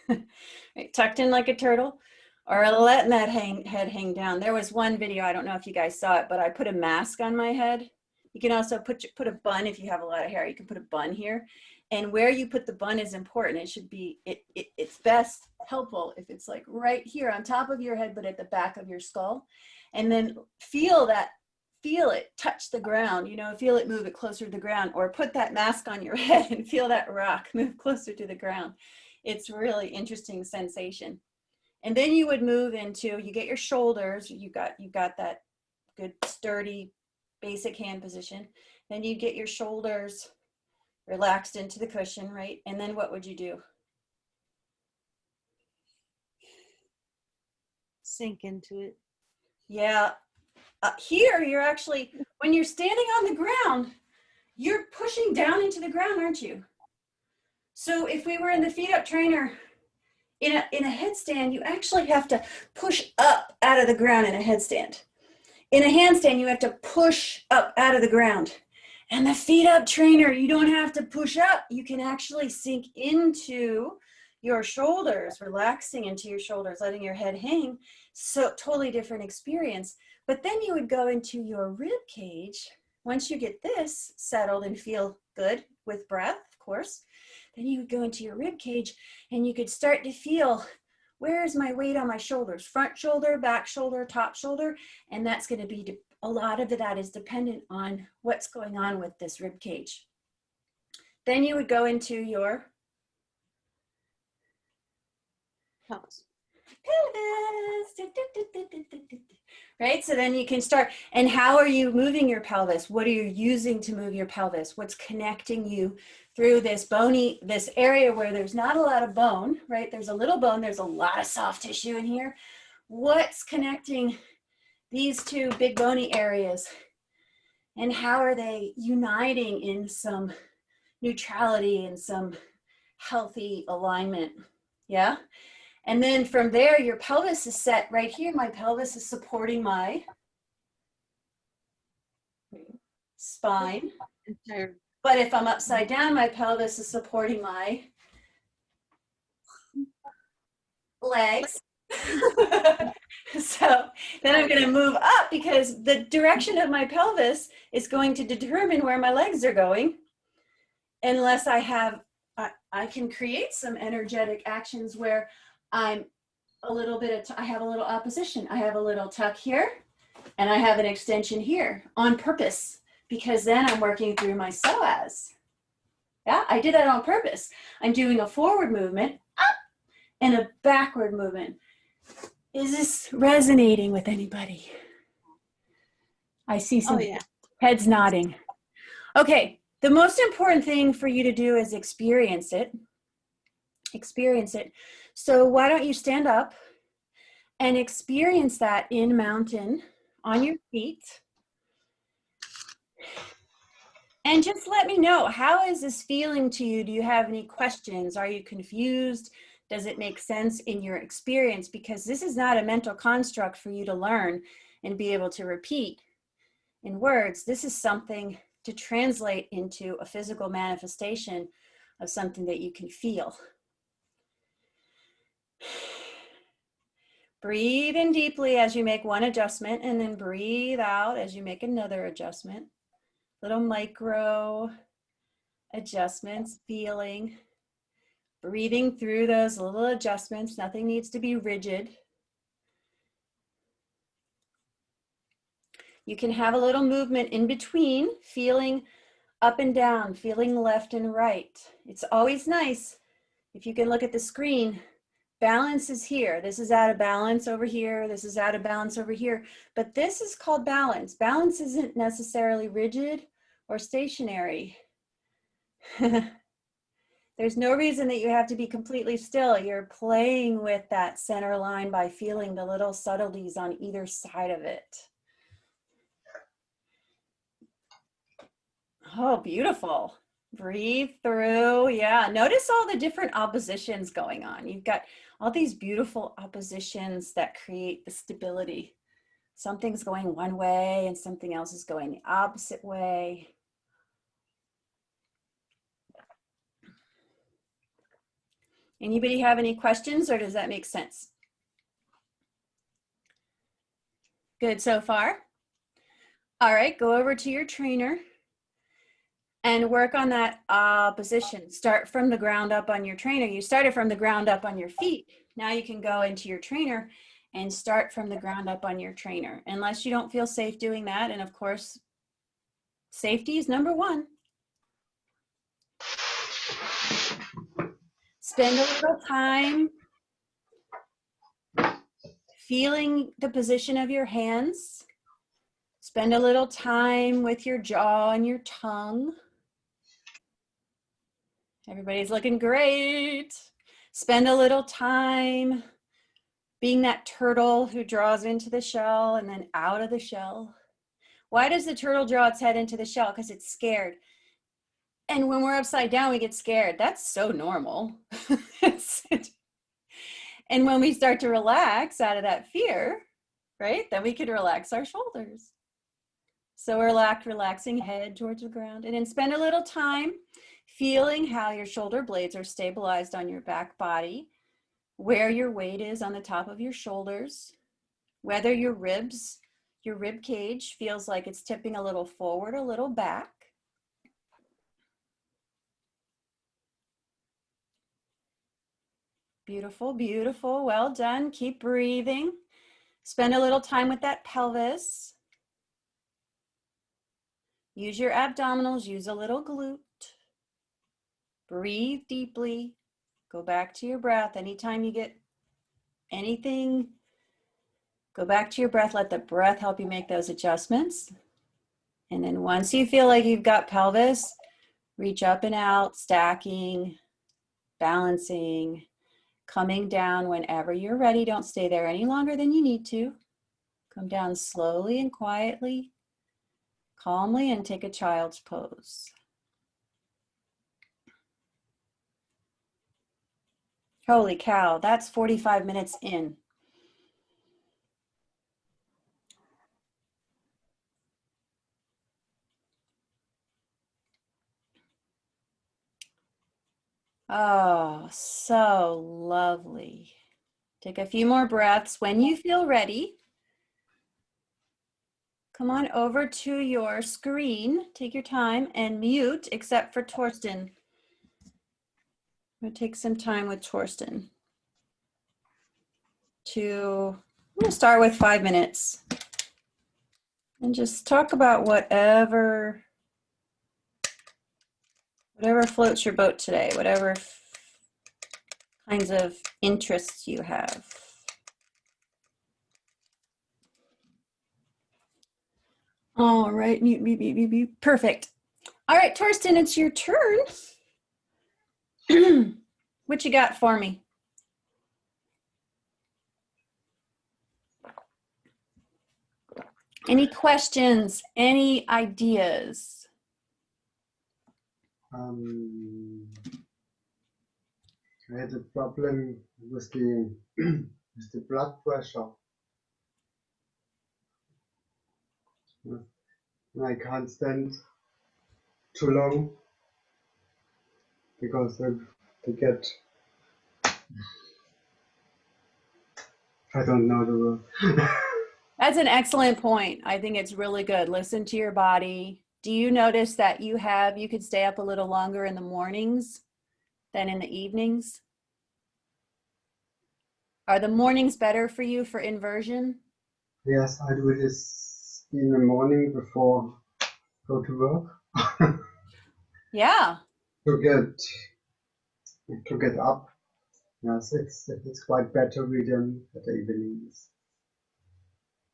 Right, tucked in like a turtle or letting that head hang down. There was one video, I don't know if you guys saw it, but I put a mask on my head. You can also put a bun if you have a lot of hair. You can put a bun here. And where you put the bun is important. It should be, it's best helpful if it's like right here on top of your head, but at the back of your skull. And then feel it touch the ground, feel it move it closer to the ground, or put that mask on your head and feel that rock move closer to the ground. It's really interesting sensation. And then you would move into, you get your shoulders, you got that good sturdy basic hand position. Then you get your shoulders relaxed into the cushion, right? And then what would you do? Sink into it. Yeah. Here, you're actually, when you're standing on the ground, you're pushing down into the ground, aren't you? So if we were in the FeetUp trainer, in a headstand, you actually have to push up out of the ground in a headstand. In a handstand, you have to push up out of the ground. And the FeetUp trainer, you don't have to push up. You can actually sink into your shoulders, relaxing into your shoulders, letting your head hang. So totally different experience. But then you would go into your rib cage. Once you get this settled and feel good with breath, of course, then you would go into your rib cage and you could start to feel, where is my weight on my shoulders? Front shoulder, back shoulder, top shoulder. And that's going to be, a lot of that is dependent on what's going on with this rib cage. Then you would go into your Pelvis. Right, so then you can start. And how are you moving your pelvis? What are you using to move your pelvis? What's connecting you through this area where there's not a lot of bone, right? There's a little bone, there's a lot of soft tissue in here. What's connecting these two big bony areas? And how are they uniting in some neutrality and some healthy alignment? Yeah. And then from there, your pelvis is set right here. My pelvis is supporting my spine. But if I'm upside down, my pelvis is supporting my legs. So then I'm going to move up because the direction of my pelvis is going to determine where my legs are going. Unless I can create some energetic actions where I'm a little bit of, I have a little opposition. I have a little tuck here and I have an extension here on purpose because then I'm working through my psoas. Yeah, I did that on purpose. I'm doing a forward movement up and a backward movement. Is this resonating with anybody? I see some heads nodding. Okay, the most important thing for you to do is experience it. Experience it. So why don't you stand up and experience that in mountain on your feet. And just let me know, how is this feeling to you? Do you have any questions? Are you confused? Does it make sense in your experience? Because this is not a mental construct for you to learn and be able to repeat in words. This is something to translate into a physical manifestation of something that you can feel. Breathe in deeply as you make one adjustment, and then breathe out as you make another adjustment. Little micro adjustments, feeling, breathing through those little adjustments. Nothing needs to be rigid. You can have a little movement in between, feeling up and down, feeling left and right. It's always nice if you can look at the screen. Balance is here. This is out of balance over here. This is out of balance over here. But this is called balance. Balance isn't necessarily rigid or stationary. There's no reason that you have to be completely still. You're playing with that center line by feeling the little subtleties on either side of it. Oh, beautiful. Breathe through. Yeah, notice all the different oppositions going on. You've got all these beautiful oppositions that create the stability. Something's going one way and something else is going the opposite way. Anybody have any questions, or does that make sense? Good so far? All right, go over to your trainer and work on that opposition. Start from the ground up on your trainer. You started from the ground up on your feet. Now you can go into your trainer and start from the ground up on your trainer, unless you don't feel safe doing that. And of course, safety is number one. Spend a little time feeling the position of your hands. Spend a little time with your jaw and your tongue. Everybody's looking great. Spend a little time being that turtle who draws into the shell and then out of the shell. Why does the turtle draw its head into the shell? Because it's scared. And when we're upside down, we get scared. That's so normal. And when we start to relax out of that fear, right, then we can relax our shoulders. So relaxing head towards the ground, and then spend a little time feeling how your shoulder blades are stabilized on your back body, where your weight is on the top of your shoulders, whether your ribs, your rib cage feels like it's tipping a little forward, a little back. Beautiful, beautiful. Well done. Keep breathing. Spend a little time with that pelvis. Use your abdominals. Use a little glute. Breathe deeply. Go back to your breath. Anytime you get anything, go back to your breath. Let the breath help you make those adjustments. And then once you feel like you've got pelvis, reach up and out, stacking, balancing, coming down whenever you're ready. Don't stay there any longer than you need to. Come down slowly and quietly, calmly, and take a child's pose. Holy cow, that's 45 minutes in. Oh, so lovely Take a few more breaths. When you feel ready, come on over to your screen. Take your time and mute, except for Torsten. I'm going to take some time with Torsten. I'm going to start with 5 minutes. And just talk about whatever floats your boat today, whatever kinds of interests you have. All right, mute. Perfect. All right, Torsten, it's your turn. What you got for me? Any questions? Any ideas? I had a problem with the with the blood pressure. I can't stand too long because I get, I don't know the word. That's an excellent point. I think it's really good. Listen to your body. Do you notice that you could stay up a little longer in the mornings than in the evenings? Are the mornings better for you for inversion? Yes, I do this in the morning before go to work. Yeah. to get up. Yes, it's quite better rhythm at the evenings.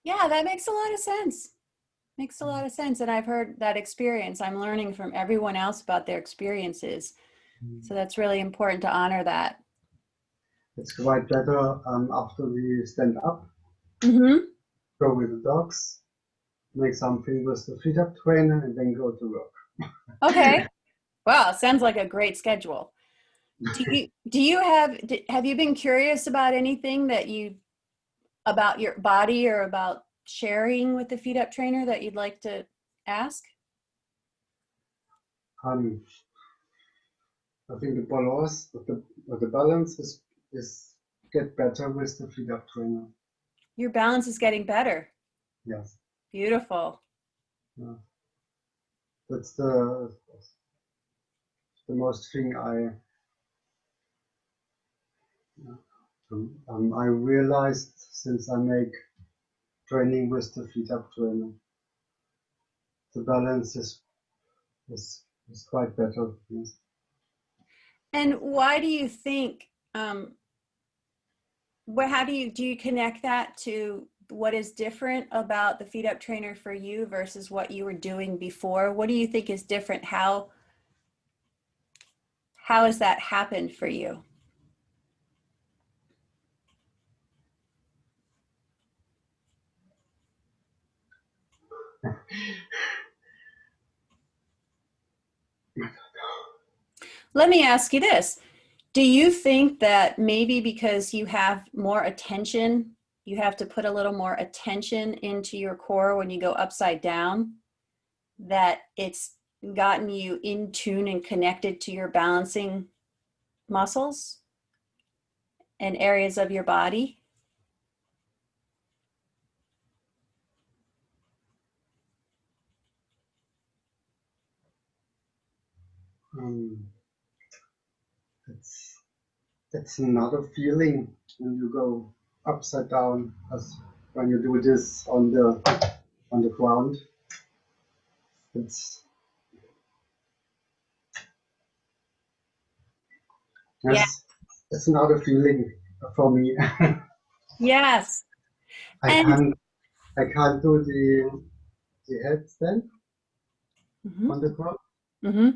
Yeah, that makes a lot of sense. Makes a lot of sense. And I've heard that experience. I'm learning from everyone else about their experiences. So that's really important to honor that. It's quite better after we stand up, Mm-hmm. go with the dogs, make something with the FeetUp trainer, and then go to work. Okay. Wow, sounds like a great schedule. Have you been curious about anything about your body or about sharing with the FeetUp trainer that you'd like to ask? I think the balance is get better with the FeetUp trainer. Your balance is getting better. Yes. Beautiful. Yeah. That's the most thing I realized since I make training with the FeetUp trainer. The balance is quite better. Yes. And why do you think, how do you connect that to what is different about the FeetUp trainer for you versus what you were doing before? What do you think is different? How has that happened for you? Let me ask you this. Do you think that maybe because you have more attention, you have to put a little more attention into your core when you go upside down, that it's gotten you in tune and connected to your balancing muscles and areas of your body? It's another feeling when you go upside down as when you do this on the ground. It's Yeah. yes, it's another feeling for me. Yes. I And can't do the headstand on the ground. mm-hmm.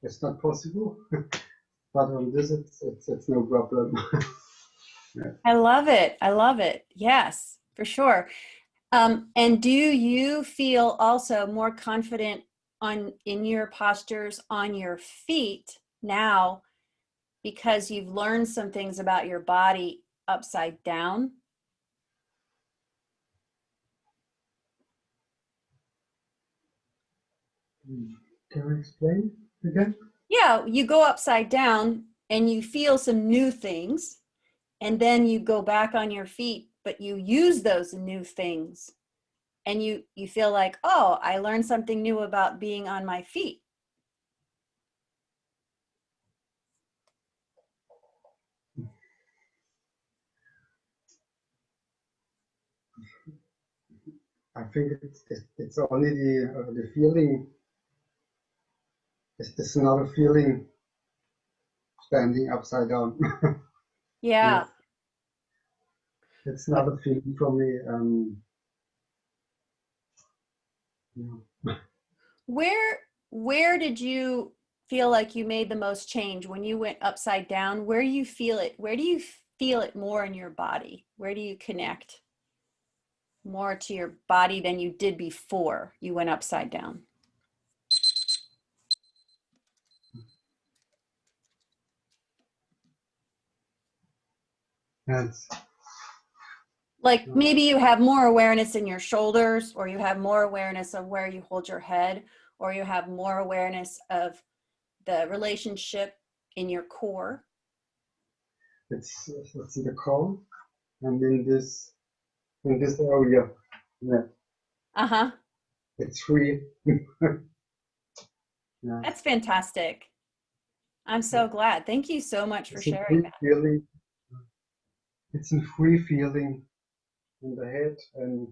It's not possible, but on this it's no problem. Yeah. I love it. I love it. Yes, for sure. And do you feel also more confident in your postures on your feet now because you've learned some things about your body upside down? Can you explain again? Yeah, you go upside down and you feel some new things, and then you go back on your feet, but you use those new things, and you feel like, oh, I learned something new about being on my feet. I think it's only the feeling. It's not a feeling standing upside down. Yeah. Yes. It's not a feeling for me. Yeah. Where did you feel like you made the most change when you went upside down? Where do you feel it? Where do you feel it more in your body? Where do you connect more to your body than you did before you went upside down? Yes. Like maybe you have more awareness in your shoulders, or you have more awareness of where you hold your head, or you have more awareness of the relationship in your core. It's in the core and in this area. Yeah. Uh-huh. It's free. Yeah. That's fantastic. I'm so glad. Thank you so much for It's a sharing free that. feeling. It's a free feeling in the head and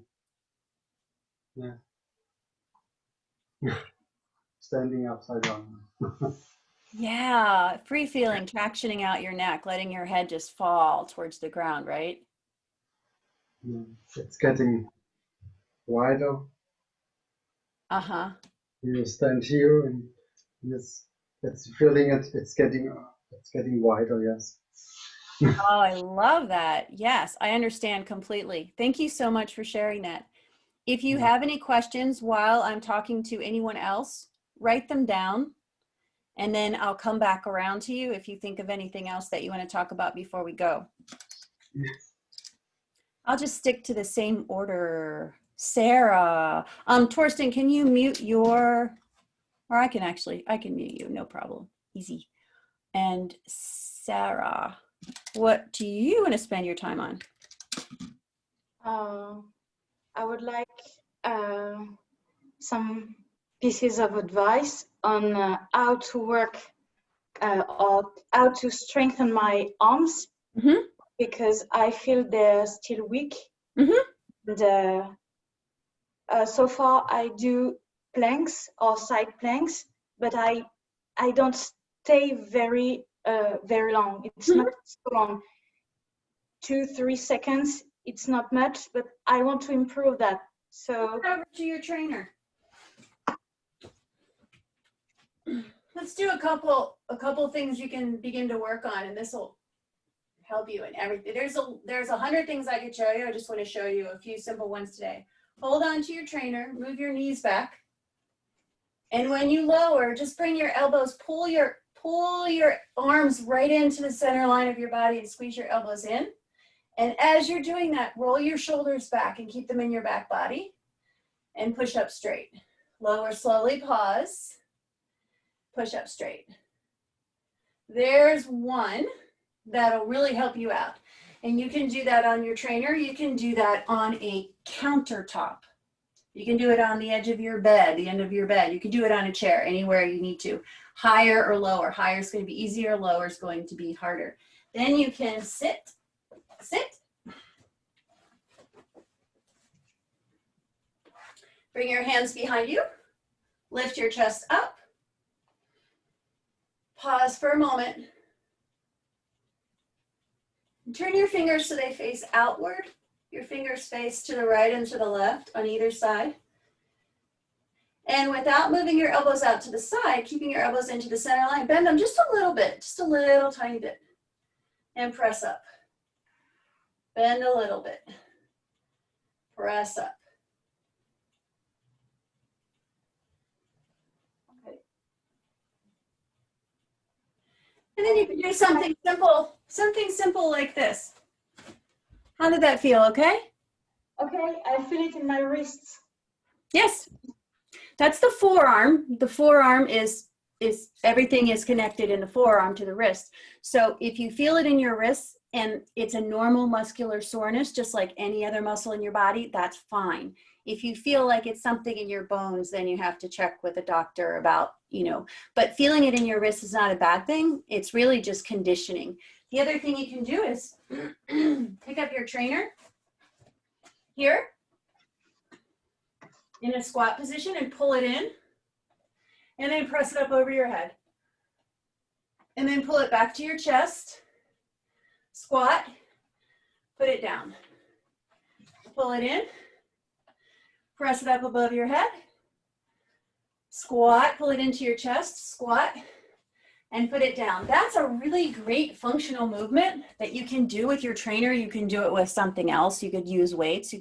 yeah. Standing upside down. Yeah, free feeling, tractioning out your neck, letting your head just fall towards the ground, right? Yeah. It's getting wider. Uh-huh. You stand here and it's feeling it's getting wider. Yes. Oh, I love that. Yes, I understand completely. Thank you so much for sharing that. If you Yeah. have any questions while I'm talking to anyone else, write them down, and then I'll come back around to you if you think of anything else that you want to talk about before we go. I'll just stick to the same order. Sarah, Torsten, can you mute your, or I can mute you, no problem, easy. And Sarah, what do you want to spend your time on? I would like some pieces of advice on how to work or how to strengthen my arms, because I feel they're still weak. And so far I do planks or side planks, but I don't stay very long. It's not so long. 2-3 seconds. It's not much, but I want to improve that. So over to your trainer. Let's do a couple things you can begin to work on, and this will help you in everything. There's 100 things I could show you. I just want to show you a few simple ones today. Hold on to your trainer, move your knees back. And when you lower, just bring your elbows, pull your arms right into the center line of your body and squeeze your elbows in. And as you're doing that, roll your shoulders back and keep them in your back body and push up straight. Lower slowly, pause, push up straight. There's one that'll really help you out. And you can do that on your trainer. You can do that on a countertop. You can do it on the edge of your bed, the end of your bed. You can do it on a chair, anywhere you need to. Higher or lower. Higher is going to be easier, lower is going to be harder. Then you can sit. Bring your hands behind you. Lift your chest up. Pause for a moment. Turn your fingers so they face outward. Your fingers face to the right and to the left on either side. And without moving your elbows out to the side, keeping your elbows into the center line, bend them just a little bit, just a little tiny bit. And press up. Bend a little bit. Press up. Okay. And then you can do something simple like this. How did that feel, okay? okay, I feel it in my wrists. Yes. That's the forearm. The forearm is everything is connected in the forearm to the wrist. So if you feel it in your wrists and it's a normal muscular soreness, just like any other muscle in your body, that's fine. If you feel like it's something in your bones, then you have to check with a doctor about, but feeling it in your wrist is not a bad thing. It's really just conditioning. The other thing you can do is pick up your trainer here in a squat position and pull it in, and then press it up over your head. And then pull it back to your chest, squat, put it down. Pull it in, press it up above your head, squat, pull it into your chest, squat, and put it down. That's a really great functional movement that you can do with your trainer. You can do it with something else. You could use weights,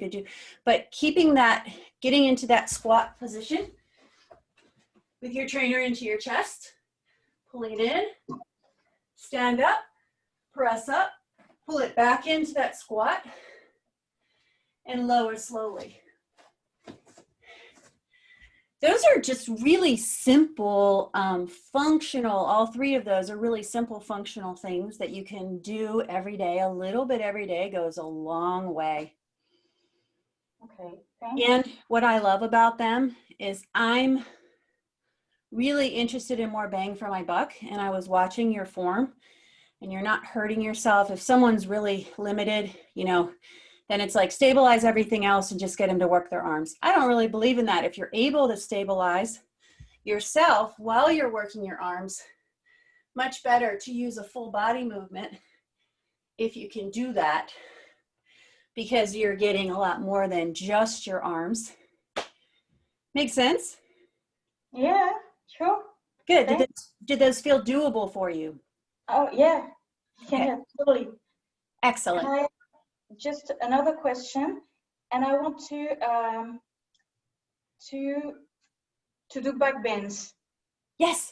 but keeping that, getting into that squat position with your trainer into your chest, pulling it in, stand up, press up, pull it back into that squat, and lower slowly. Those are just really simple, functional, all three of those are really simple functional things that you can do every day. A little bit every day goes a long way. Okay, thanks. And what I love about them is I'm really interested in more bang for my buck, and I was watching your form, and you're not hurting yourself. If someone's really limited, then it's like stabilize everything else and just get them to work their arms. I don't really believe in that. If you're able to stabilize yourself while you're working your arms, much better to use a full body movement if you can do that, because you're getting a lot more than just your arms. Make sense? Yeah, sure. Good. Did those feel doable for you? Oh, yeah. Yeah, totally. Excellent. Just another question, and I want to do back bends. Yes.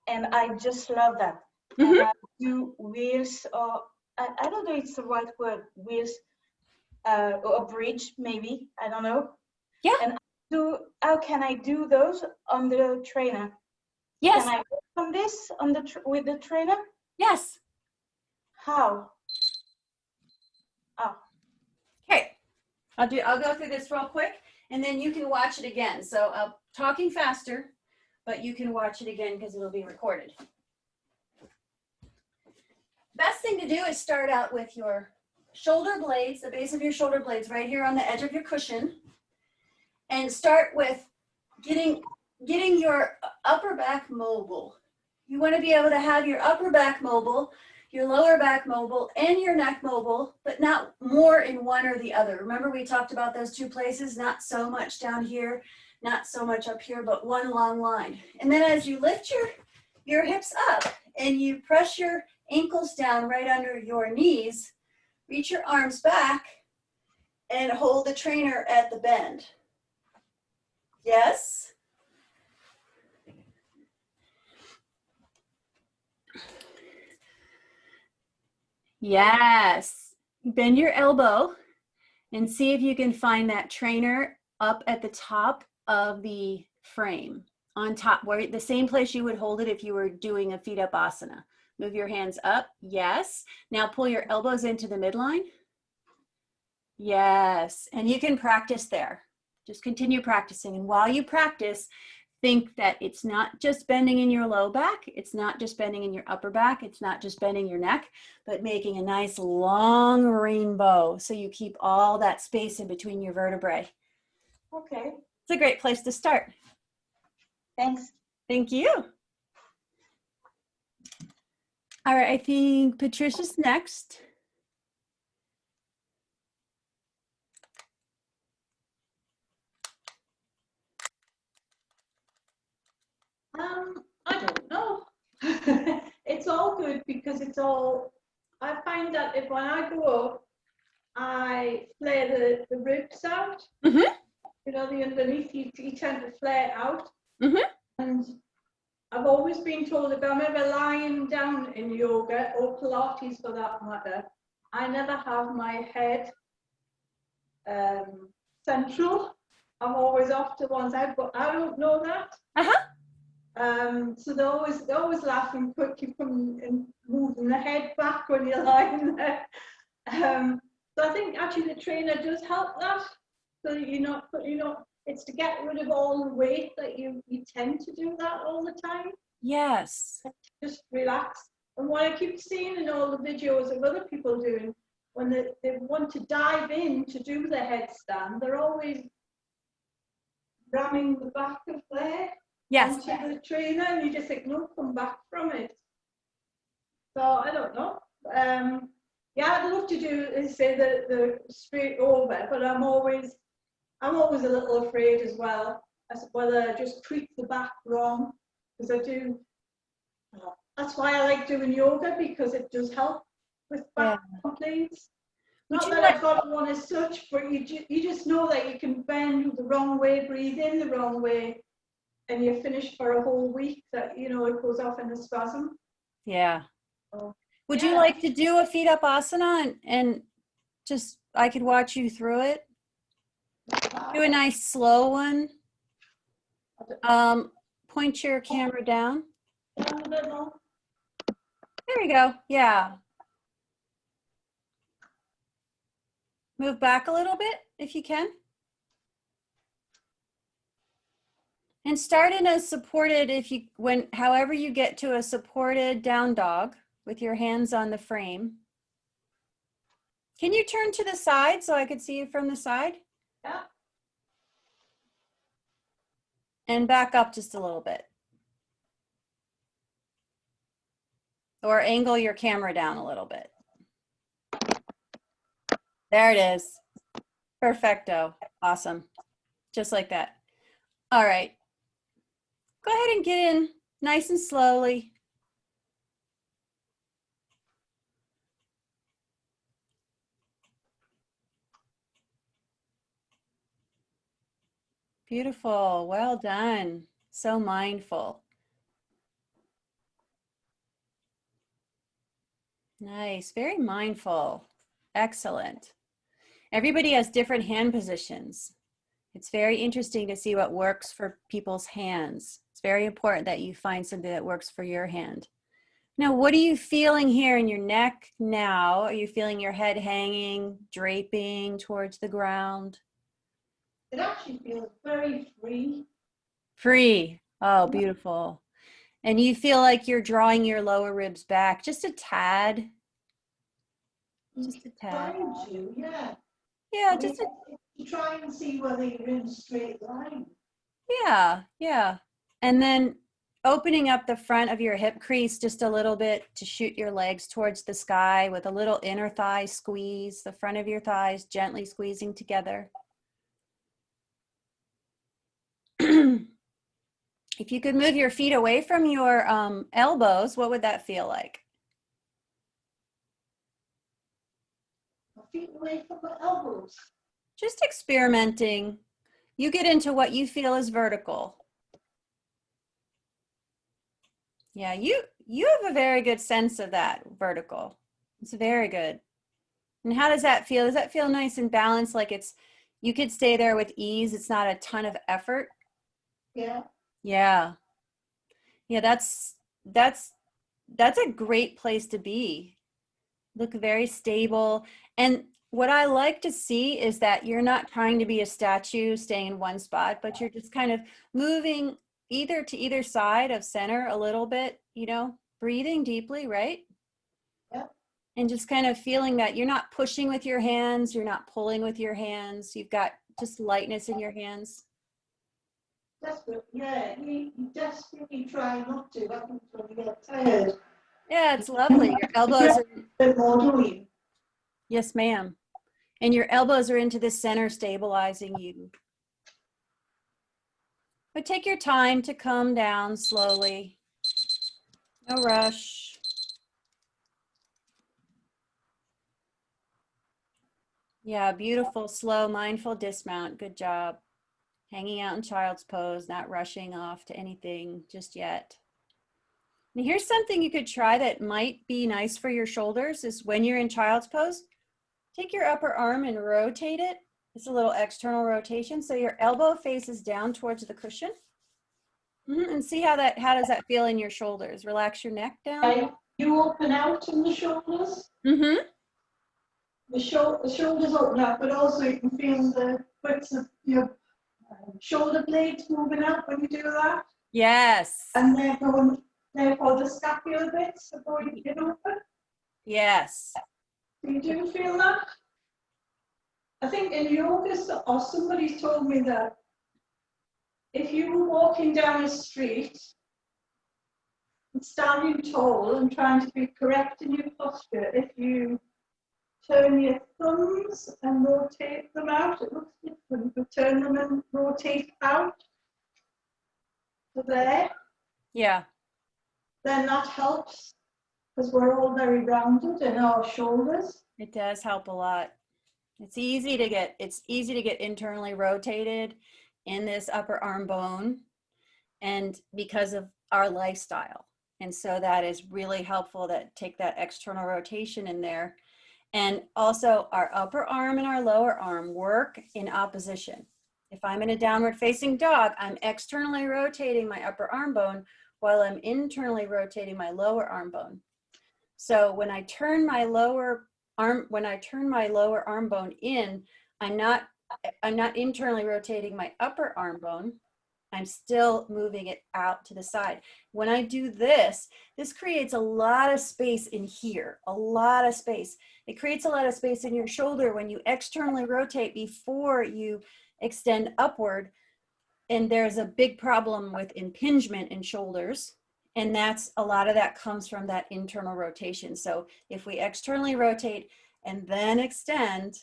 And I just love that. Mm-hmm. And I do wheels, or I don't know if it's the right word, wheels, or bridge, maybe, I don't know. Yeah. And how can I do those on the trainer? Yes. Can I work on this with the trainer? Yes. How? Oh. Okay. I'll go through this real quick, and then you can watch it again. So I'm talking faster, but you can watch it again because it'll be recorded. Best thing to do is start out with your shoulder blades, the base of your shoulder blades right here on the edge of your cushion, and start with getting your upper back mobile. You want to be able to have your upper back mobile, your lower back mobile, and your neck mobile, but not more in one or the other. Remember we talked about those two places, not so much down here, not so much up here, but one long line. And then as you lift your hips up and you press your ankles down right under your knees, reach your arms back and hold the trainer at the bend. Yes? Yes. Bend your elbow and see if you can find that trainer up at the top of the frame, on top, where the same place you would hold it if you were doing a feet up asana. Move your hands up. Yes. Now pull your elbows into the midline. Yes. And you can practice there. Just continue practicing. And while you practice, think that it's not just bending in your low back, it's not just bending in your upper back, it's not just bending your neck, but making a nice long rainbow so you keep all that space in between your vertebrae. Okay. It's a great place to start. Thanks. Thank you. All right, I think Patricia's next. I don't know. It's all good because I find that when I go up, I flare the ribs out. Mm-hmm. The underneath, you tend to flare out. Mm-hmm. And I've always been told if I'm ever lying down in yoga, or Pilates for that matter, I never have my head central. I'm always off to one side, but I don't know that. Uh-huh. So they always laugh and put you from and moving the head back when you're lying there. So I think actually the trainer does help that. So it's to get rid of all the weight that you tend to do that all the time. Yes. Just relax. And what I keep seeing in all the videos of other people doing, when they want to dive in to do the headstand, they're always ramming the back of their Yes. onto the trainer, and you just think, no, come back from it. So I don't know. Yeah, I'd love to do say the straight over, but I'm always a little afraid as well as whether I just tweak the back wrong, because I do. That's why I like doing yoga, because it does help with back complaints. Not that I've got one as such, but you just know that you can bend the wrong way, breathe in the wrong way, and you're finished for a whole week. That it goes off in a spasm. Yeah. So, Would you like to do a feet up asana and just I could watch you through it? Do a nice slow one. Point your camera down. down a bit more. There you go. Yeah. Move back a little bit if you can. And start in a supported, however you get to a supported down dog with your hands on the frame. Can you turn to the side so I could see you from the side? Yeah. And back up just a little bit. Or angle your camera down a little bit. There it is. Perfecto. Awesome. Just like that. All right. Go ahead and get in nice and slowly. Beautiful. Well done. So mindful. Nice. Very mindful. Excellent. Everybody has different hand positions. It's very interesting to see what works for people's hands. It's very important that you find something that works for your hand. Now, what are you feeling here in your neck now? Are you feeling your head hanging, draping towards the ground? It actually feels very free. Free. Oh, beautiful. And you feel like you're drawing your lower ribs back just a tad. Just a tad. Trying to, yeah. Yeah, I mean, just a you try and see whether you're in a straight line. yeah, yeah. And then opening up the front of your hip crease just a little bit to shoot your legs towards the sky with a little inner thigh squeeze, the front of your thighs gently squeezing together. If you could move your feet away from your elbows, what would that feel like? My feet away from my elbows. Just experimenting. You get into what you feel is vertical. Yeah, you have a very good sense of that vertical. It's very good. And how does that feel? Does that feel nice and balanced? Like you could stay there with ease. It's not a ton of effort. Yeah. Yeah. Yeah, that's a great place to be. Look very stable. And what I like to see is that you're not trying to be a statue staying in one spot, but you're just kind of moving either to either side of center a little bit, breathing deeply, right? Yeah. And just kind of feeling that you're not pushing with your hands, you're not pulling with your hands. You've got just lightness in your hands. Desperate, yeah. You desperately try not to. That means when you get tired. Yeah, it's lovely. Your elbows are, A bit more, don't you? yes, ma'am. And your elbows are into the center, stabilizing you. But take your time to come down slowly. No rush. Yeah, beautiful, slow, mindful dismount. Good job. Hanging out in child's pose, not rushing off to anything just yet. And here's something you could try that might be nice for your shoulders is when you're in child's pose, take your upper arm and rotate it. It's a little external rotation. So your elbow faces down towards the cushion. And see how does that feel in your shoulders? Relax your neck down. Okay. You open out in the shoulders. Mm-hmm. The shoulders open up, but also you can feel the widths of your shoulder blades moving out when you do that. Yes. And they're going, therefore the scapular bits are going in open. Yes. You do feel that? I think in yoga, or somebody's told me that if you were walking down a street and standing tall and trying to be correct in your posture, if you turn your thumbs and rotate them out, it looks different, but turn them and rotate out to there, Yeah. then that helps because we're all very rounded in our shoulders. It does help a lot. It's easy to get internally rotated in this upper arm bone, and because of our lifestyle. And so that is really helpful to take that external rotation in there. And also our upper arm and our lower arm work in opposition. If I'm in a downward facing dog, I'm externally rotating my upper arm bone while I'm internally rotating my lower arm bone. So when I turn my lower arm bone in, I'm not internally rotating my upper arm bone. I'm still moving it out to the side. When I do this creates a lot of space in here, a lot of space. It creates a lot of space in your shoulder when you externally rotate before you extend upward. And there's a big problem with impingement in shoulders. And a lot of that comes from that internal rotation. So if we externally rotate and then extend,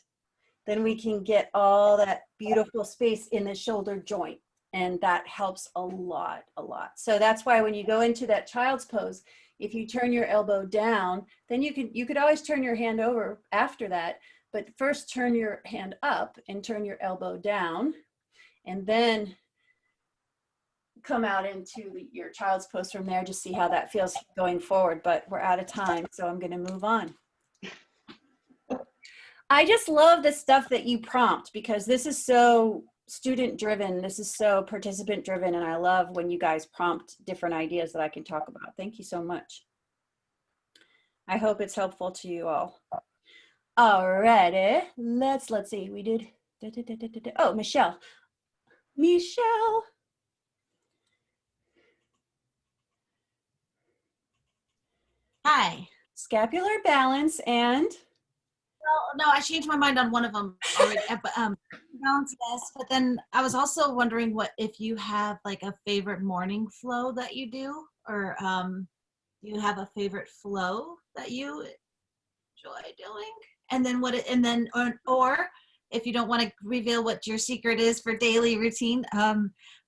then we can get all that beautiful space in the shoulder joint. And that helps a lot, a lot. So that's why when you go into that child's pose, if you turn your elbow down, then you could always turn your hand over after that, but first turn your hand up and turn your elbow down, and then come out into your child's pose from there. Just see how that feels going forward, but we're out of time, so I'm gonna move on. I just love the stuff that you prompt because this is so student driven, this is so participant driven, and I love when you guys prompt different ideas that I can talk about. Thank you so much. I hope it's helpful to you all. Alrighty, let's see, we did, oh, Michelle. Hi. Scapular balance and? Well, no, I changed my mind on one of them already. Balance, yes, but then I was also wondering if you have like a favorite morning flow that you do, or you have a favorite flow that you enjoy doing, and then or if you don't want to reveal what your secret is for daily routine,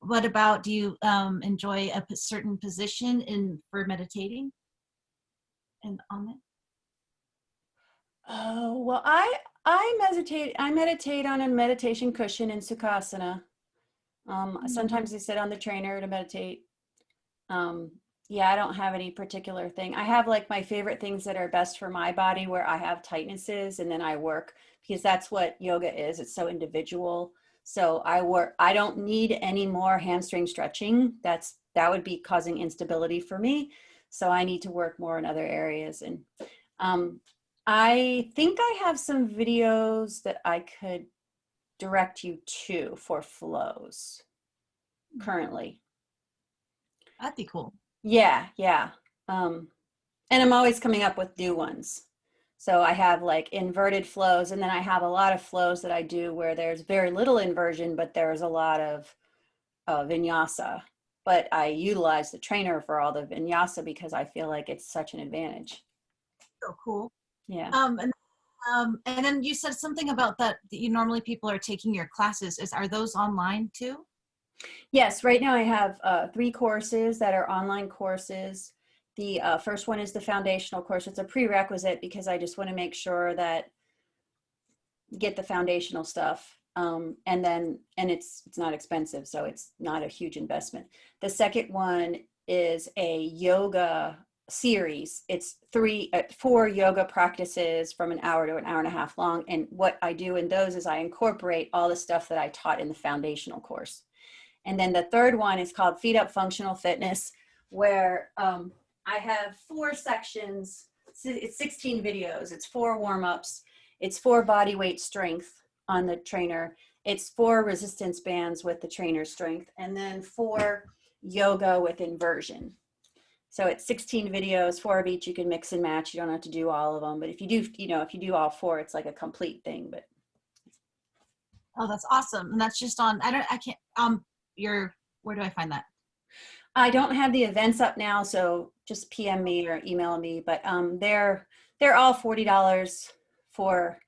what about, do you enjoy a certain position for meditating and on it? Oh, well, I meditate on a meditation cushion in Sukhasana. Sometimes I sit on the trainer to meditate. Yeah, I don't have any particular thing. I have like my favorite things that are best for my body where I have tightnesses, and then I work, because that's what yoga is. It's so individual. So I don't need any more hamstring stretching. That would be causing instability for me. So I need to work more in other areas. And I think I have some videos that I could direct you to for flows currently. That'd be cool. Yeah. And I'm always coming up with new ones. So I have like inverted flows, and then I have a lot of flows that I do where there's very little inversion, but there's a lot of vinyasa. But I utilize the trainer for all the vinyasa because I feel like it's such an advantage. So cool. Yeah. And then you said something about that you normally people are taking your classes. Are those online too? Yes, right now I have 3 courses that are online courses. The first one is the foundational course. It's a prerequisite because I just want to make sure that get the foundational stuff. And it's not expensive, so it's not a huge investment. The second one is a yoga series. It's 4 yoga practices from an hour to an hour and a half long. And what I do in those is I incorporate all the stuff that I taught in the foundational course. And then the third one is called FeetUp Functional Fitness, where I have 4 sections. It's 16 videos. It's 4 warm-ups. It's 4 body weight strength on the trainer. It's 4 resistance bands with the trainer strength, and then 4 yoga with inversion. So it's 16 videos, 4 of each. You can mix and match. You don't have to do all of them, but if you do, if you do all 4, it's like a complete thing. But Oh, that's awesome. And that's just on, I can't, where do I find that? I don't have the events up now, so just PM me or email me, but they're all $40 for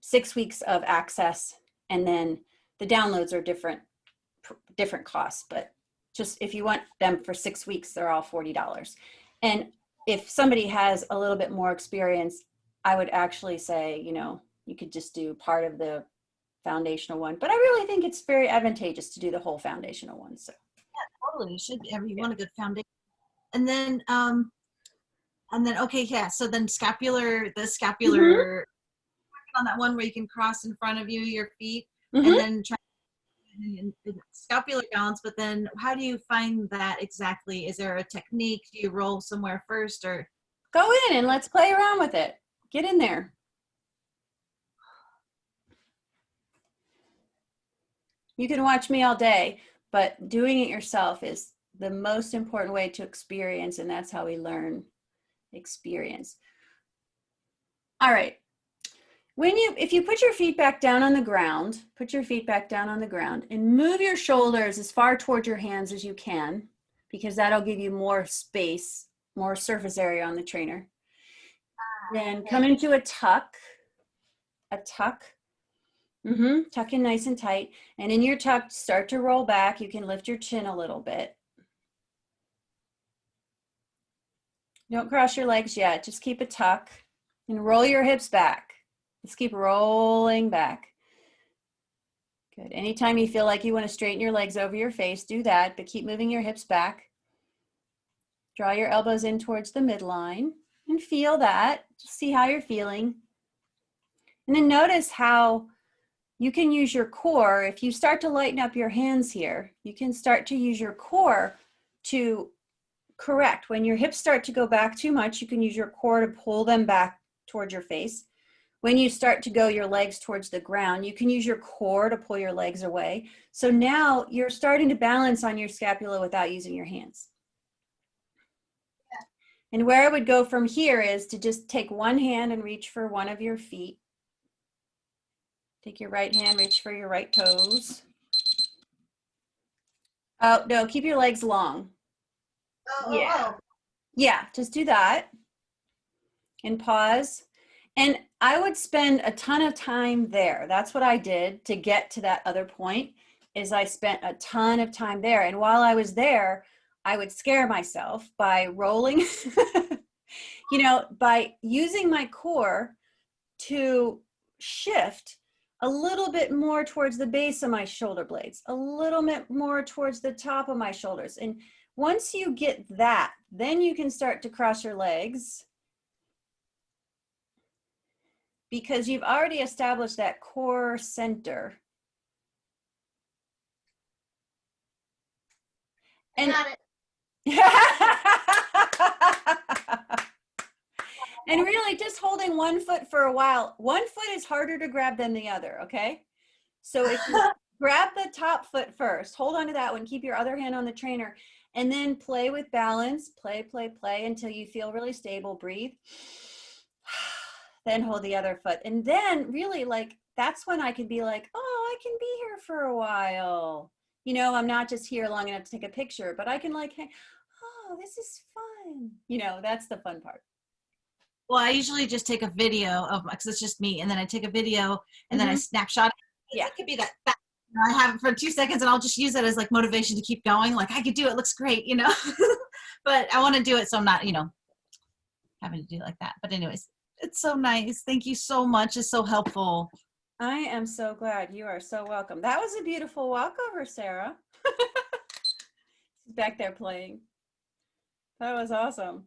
6 weeks of access. And then the downloads are different costs, but just if you want them for 6 weeks, they're all $40. And if somebody has a little bit more experience, I would actually say, you could just do part of the foundational one, but I really think it's very advantageous to do the whole foundational one. So Totally. You should, you want a good foundation. And then, okay, yeah. So then the scapular on that one where you can cross in front of you, your feet, and then try scapular balance. But then how do you find that exactly? Is there a technique? Do you roll somewhere first, or go in and let's play around with it? Get in there. You can watch me all day, but doing it yourself is the most important way to experience, and that's how we learn experience. All right. If you put your feet back down on the ground, and move your shoulders as far towards your hands as you can, because that'll give you more space, more surface area on the trainer. Then come into a tuck. Tuck in nice and tight. And in your tuck, start to roll back. You can lift your chin a little bit. Don't cross your legs yet. Just keep a tuck and roll your hips back. Just keep rolling back. Good. Anytime you feel like you want to straighten your legs over your face, do that, but keep moving your hips back. Draw your elbows in towards the midline and feel that. Just see how you're feeling. And then notice how you can use your core. If you start to lighten up your hands here, you can start to use your core to correct. When your hips start to go back too much, you can use your core to pull them back towards your face. When you start to go your legs towards the ground, you can use your core to pull your legs away. So now you're starting to balance on your scapula without using your hands. And where I would go from here is to just take one hand and reach for one of your feet. Take your right hand, reach for your right toes. Oh, no, keep your legs long. Yeah, just do that. And pause. And I would spend a ton of time there. That's what I did to get to that other point, is I spent a ton of time there. And while I was there, I would scare myself by rolling, by using my core to shift a little bit more towards the base of my shoulder blades, a little bit more towards the top of my shoulders. And once you get that, then you can start to cross your legs, because you've already established that core center. And got it. And really just holding one foot for a while. One foot is harder to grab than the other, okay? So if you grab the top foot first, hold on to that one, keep your other hand on the trainer, and then play with balance, play until you feel really stable, breathe. Then hold the other foot. And then really that's when I can be like, oh, I can be here for a while. I'm not just here long enough to take a picture, but I can hey, oh, this is fun. That's the fun part. Well, I usually just take a video of, because it's just me, and then I take a video and then I snapshot it. Yeah, it could be that I have it for 2 seconds, and I'll just use it as motivation to keep going. I could do it. Looks great, But I want to do it, so I'm not, having to do it like that. But anyways, it's so nice. Thank you so much. It's so helpful. I am so glad. You are so welcome. That was a beautiful walkover, Sarah. She's back there playing. That was awesome.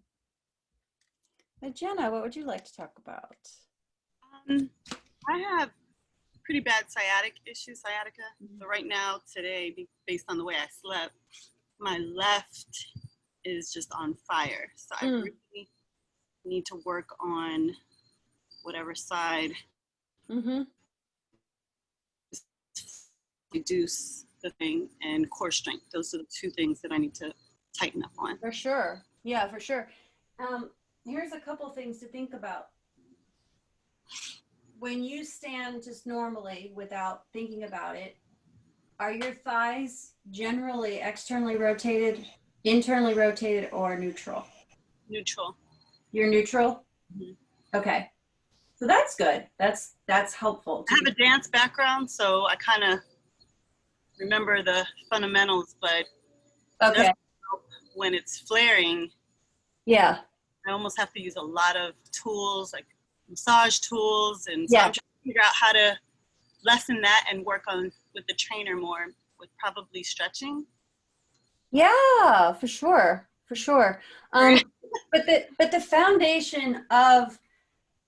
Now, Jenna, what would you like to talk about? I have pretty bad sciatica. But right now, today, based on the way I slept, my left is just on fire. So I really need to work on whatever side, reduce the thing, and core strength. Those are the two things that I need to tighten up on. For sure. Yeah, for sure. Here's a couple things to think about. When you stand just normally without thinking about it, are your thighs generally externally rotated, internally rotated, or neutral? Neutral. You're neutral? Okay. So that's good. That's helpful. I have a dance background, so I kind of remember the fundamentals, but okay. When it's flaring, Yeah. I almost have to use a lot of tools, like massage tools, and so Yeah. I'm trying to figure out how to lessen that and work on with the trainer more, with probably stretching. Yeah, for sure, for sure. But the foundation of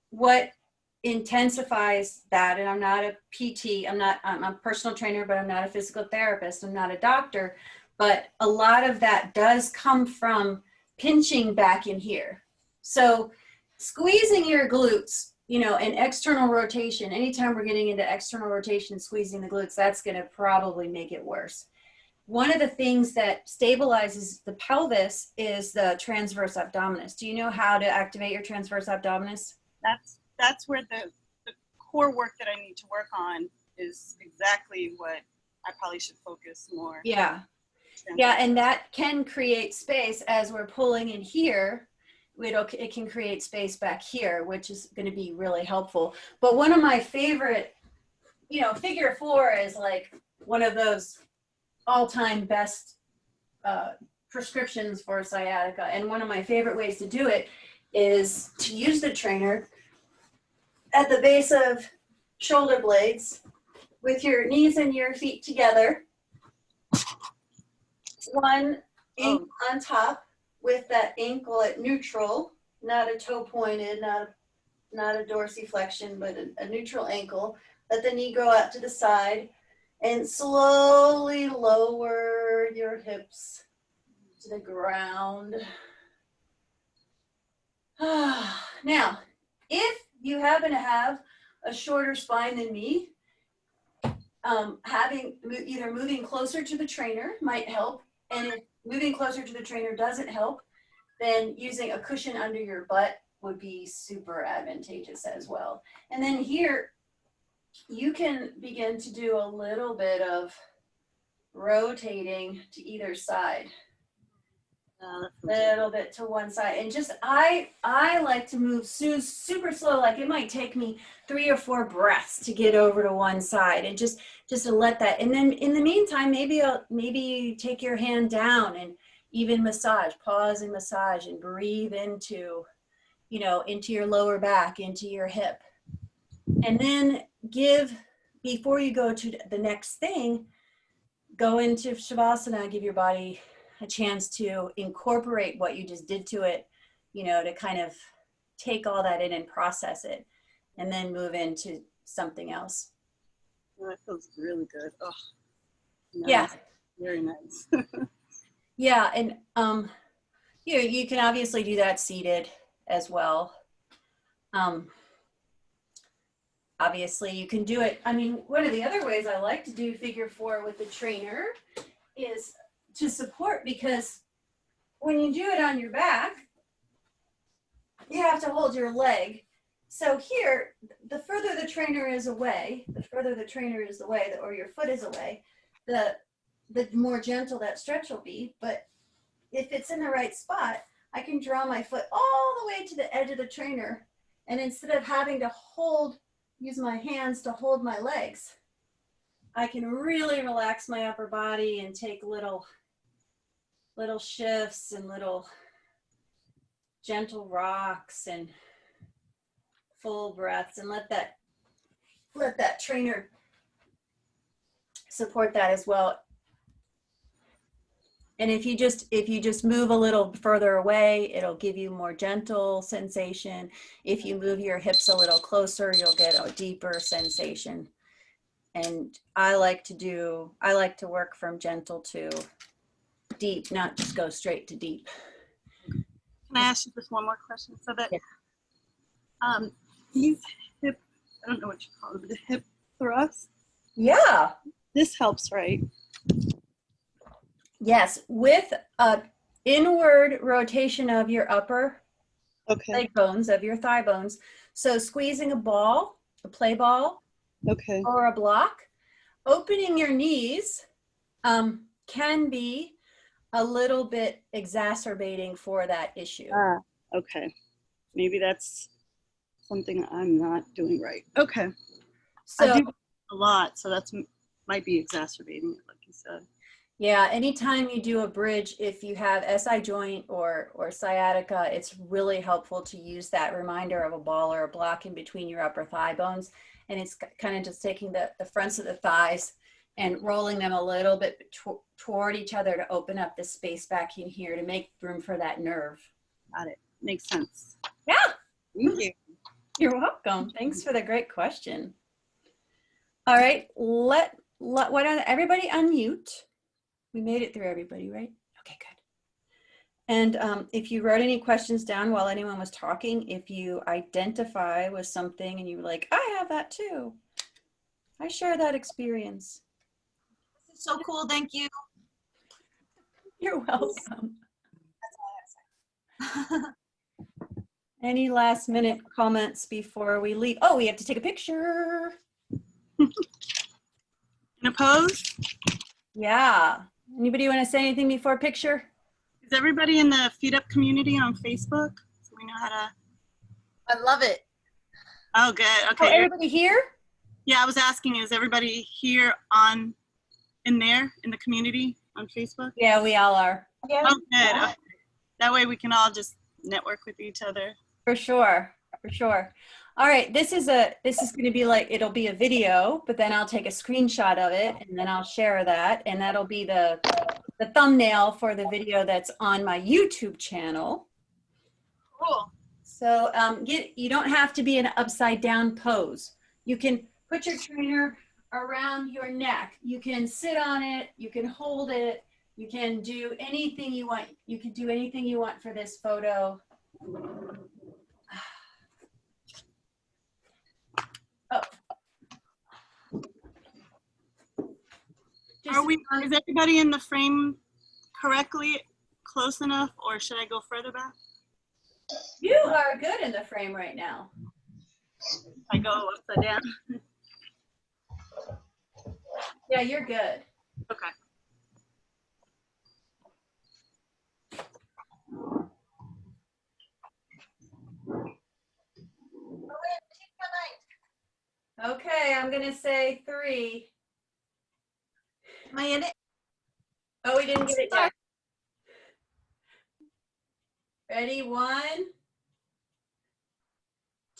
what intensifies that, and I'm not a PT, I'm a personal trainer, but I'm not a physical therapist, I'm not a doctor, but a lot of that does come from pinching back in here. So squeezing your glutes, you know, and external rotation, anytime we're getting into external rotation, squeezing the glutes, that's going to probably make it worse. One of the things that stabilizes the pelvis is the transverse abdominis. Do you know how to activate your transverse abdominis? That's where the core work that I need to work on is exactly what I probably should focus more. Yeah. Yeah, and that can create space as we're pulling in here. It can create space back here, which is going to be really helpful. But one of my favorite, you know, figure 4 is like one of those all-time best prescriptions for sciatica. And one of my favorite ways to do it is to use the trainer at the base of shoulder blades with your knees and your feet together. One ankle on top with that ankle at neutral, not a toe pointed, not a dorsiflexion, but a neutral ankle. Let the knee go out to the side and slowly lower your hips to the ground. Now, if you happen to have a shorter spine than me, either moving closer to the trainer might help. And if moving closer to the trainer doesn't help, then using a cushion under your butt would be super advantageous as well. And then here, you can begin to do a little bit of rotating to either side. A little bit to one side, and just I like to move super slow. Like it might take me 3 or 4 breaths to get over to one side, and just to let that. And then in the meantime, maybe you take your hand down and even massage, pause and massage, and breathe into, you know, into your lower back, into your hip, and then before you go to the next thing, go into Shavasana. Give your body a chance to incorporate what you just did to it, you know, to kind of take all that in and process it, and then move into something else. Oh, that feels really good. Oh, nice. Yeah. Very nice. Yeah, and you can obviously do that seated as well. Obviously, you can do it. I mean, one of the other ways I like to do figure 4 with the trainer is to support, because when you do it on your back, you have to hold your leg. So here, the further the trainer is away, or your foot is away, the more gentle that stretch will be. But if it's in the right spot, I can draw my foot all the way to the edge of the trainer. And instead of having to use my hands to hold my legs, I can really relax my upper body and take little shifts and little gentle rocks and full breaths, and let that trainer support that as well. And if you just move a little further away, it'll give you more gentle sensation. If you move your hips a little closer, you'll get a deeper sensation. And I like to work from gentle to deep, not just go straight to deep. Can I ask you just one more question? So that Yeah. these hip, I don't know what you call it, the hip thrust. Yeah. This helps, right? Yes, with a inward rotation of your upper Okay. leg bones, of your thigh bones. So squeezing a ball, a play ball, Okay. or a block, opening your knees can be a little bit exacerbating for that issue. Ah, okay. Maybe that's something I'm not doing right. Okay. So I do a lot, so that's might be exacerbating it, like you said. yeah, anytime you do a bridge, if you have SI joint or sciatica, it's really helpful to use that reminder of a ball or a block in between your upper thigh bones. And it's kind of just taking the fronts of the thighs and rolling them a little bit toward each other to open up the space back in here to make room for that nerve. Got it. Makes sense. Yeah. Thank you. You're welcome. Thanks for the great question. All right, why don't everybody unmute? We made it through everybody, right? Okay, good. And if you wrote any questions down while anyone was talking, if you identify with something and you're like, I have that too. I share that experience. This is so cool. Thank you. You're welcome. Any last minute comments before we leave? Oh, we have to take a picture. In a pose? Yeah. Anybody want to say anything before picture? Is everybody in the FeetUp community on Facebook? So we know how to. I love it. Oh, good. Oh, Okay. everybody here? Yeah, I was asking, is everybody here in the community on Facebook? Yeah, we all are. Yeah. Oh, good. Okay. That way we can all just network with each other. For sure, for sure. All right, this is going to be like, it'll be a video, but then I'll take a screenshot of it and then I'll share that, and that'll be the thumbnail for the video that's on my YouTube channel. Cool. So you don't have to be in an upside down pose. You can put your trainer around your neck. You can sit on it. You can hold it. You can do anything you want. You can do anything you want for this photo. Oh. Is everybody in the frame correctly, close enough, or should I go further back? You are good in the frame right now. I go upside down. Yeah, you're good. Okay. Okay, I'm gonna say 3. Am I in it? Oh, we didn't get it yet. Ready? 1,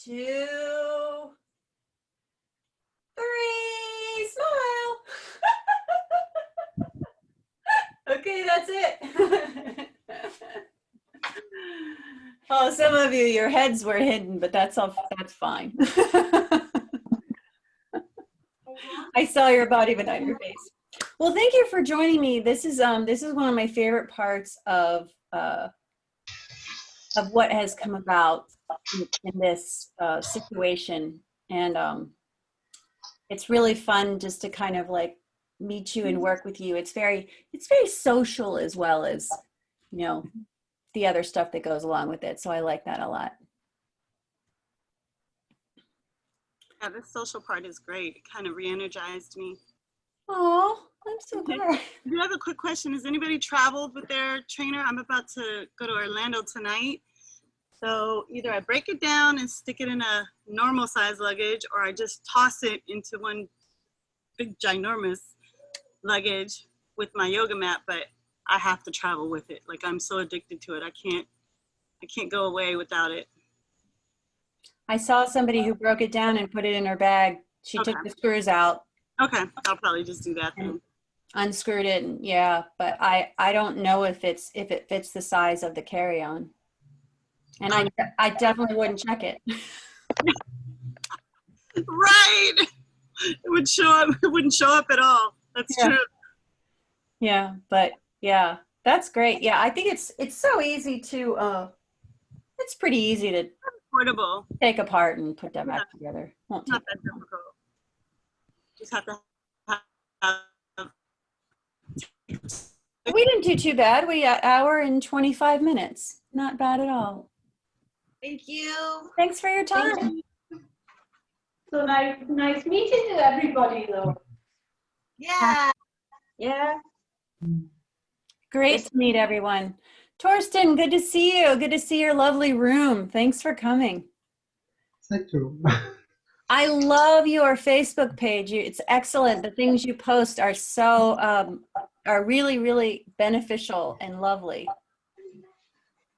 2, 3. Smile. Okay, that's it. Oh, some of you, your heads were hidden, but that's fine. I saw your body, but not your face. Well, thank you for joining me. This is one of my favorite parts of what has come about in this situation, and it's really fun just to kind of like meet you and work with you. It's very social, as well as, you know, the other stuff that goes along with it. So I like that a lot. Yeah, this social part is great. It kind of re-energized me. Oh, I'm so glad. I do have a quick question. Has anybody traveled with their trainer? I'm about to go to Orlando tonight. So either I break it down and stick it in a normal size luggage, or I just toss it into one big ginormous luggage with my yoga mat, but I have to travel with it. Like, I'm so addicted to it. I can't go away without it. I saw somebody who broke it down and put it in her bag. She took the screws out. Okay, I'll probably just do that then. Unscrewed it, and yeah, but I don't know if it fits the size of the carry-on. And I definitely wouldn't check it. Right. it would show up. It wouldn't show up at all. That's Yeah. true. Yeah, but yeah, that's great. Yeah, I think it's so easy to it's pretty easy to Portable. take apart and put them back together. Won't Not take. that difficult. Just have to have. We didn't do too bad. We got hour and 25 minutes. Not bad at all. Thank you. Thanks for your Thank time. So nice meeting you, everybody, though. Yeah. Yeah. Great to meet everyone. Torsten, good to see you. Good to see your lovely room. Thanks for coming. Thank you. I love your Facebook page. It's excellent. The things you post are so are really, really beneficial and lovely.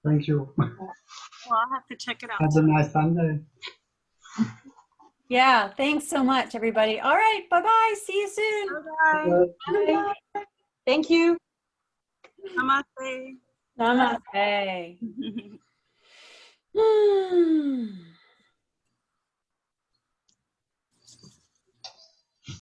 Thank you. Well, I'll have to check it out. Have a nice Sunday. Yeah, thanks so much, everybody. All right, bye-bye. See you soon. Bye. Bye. Thank you. Namaste. Namaste. Hmm.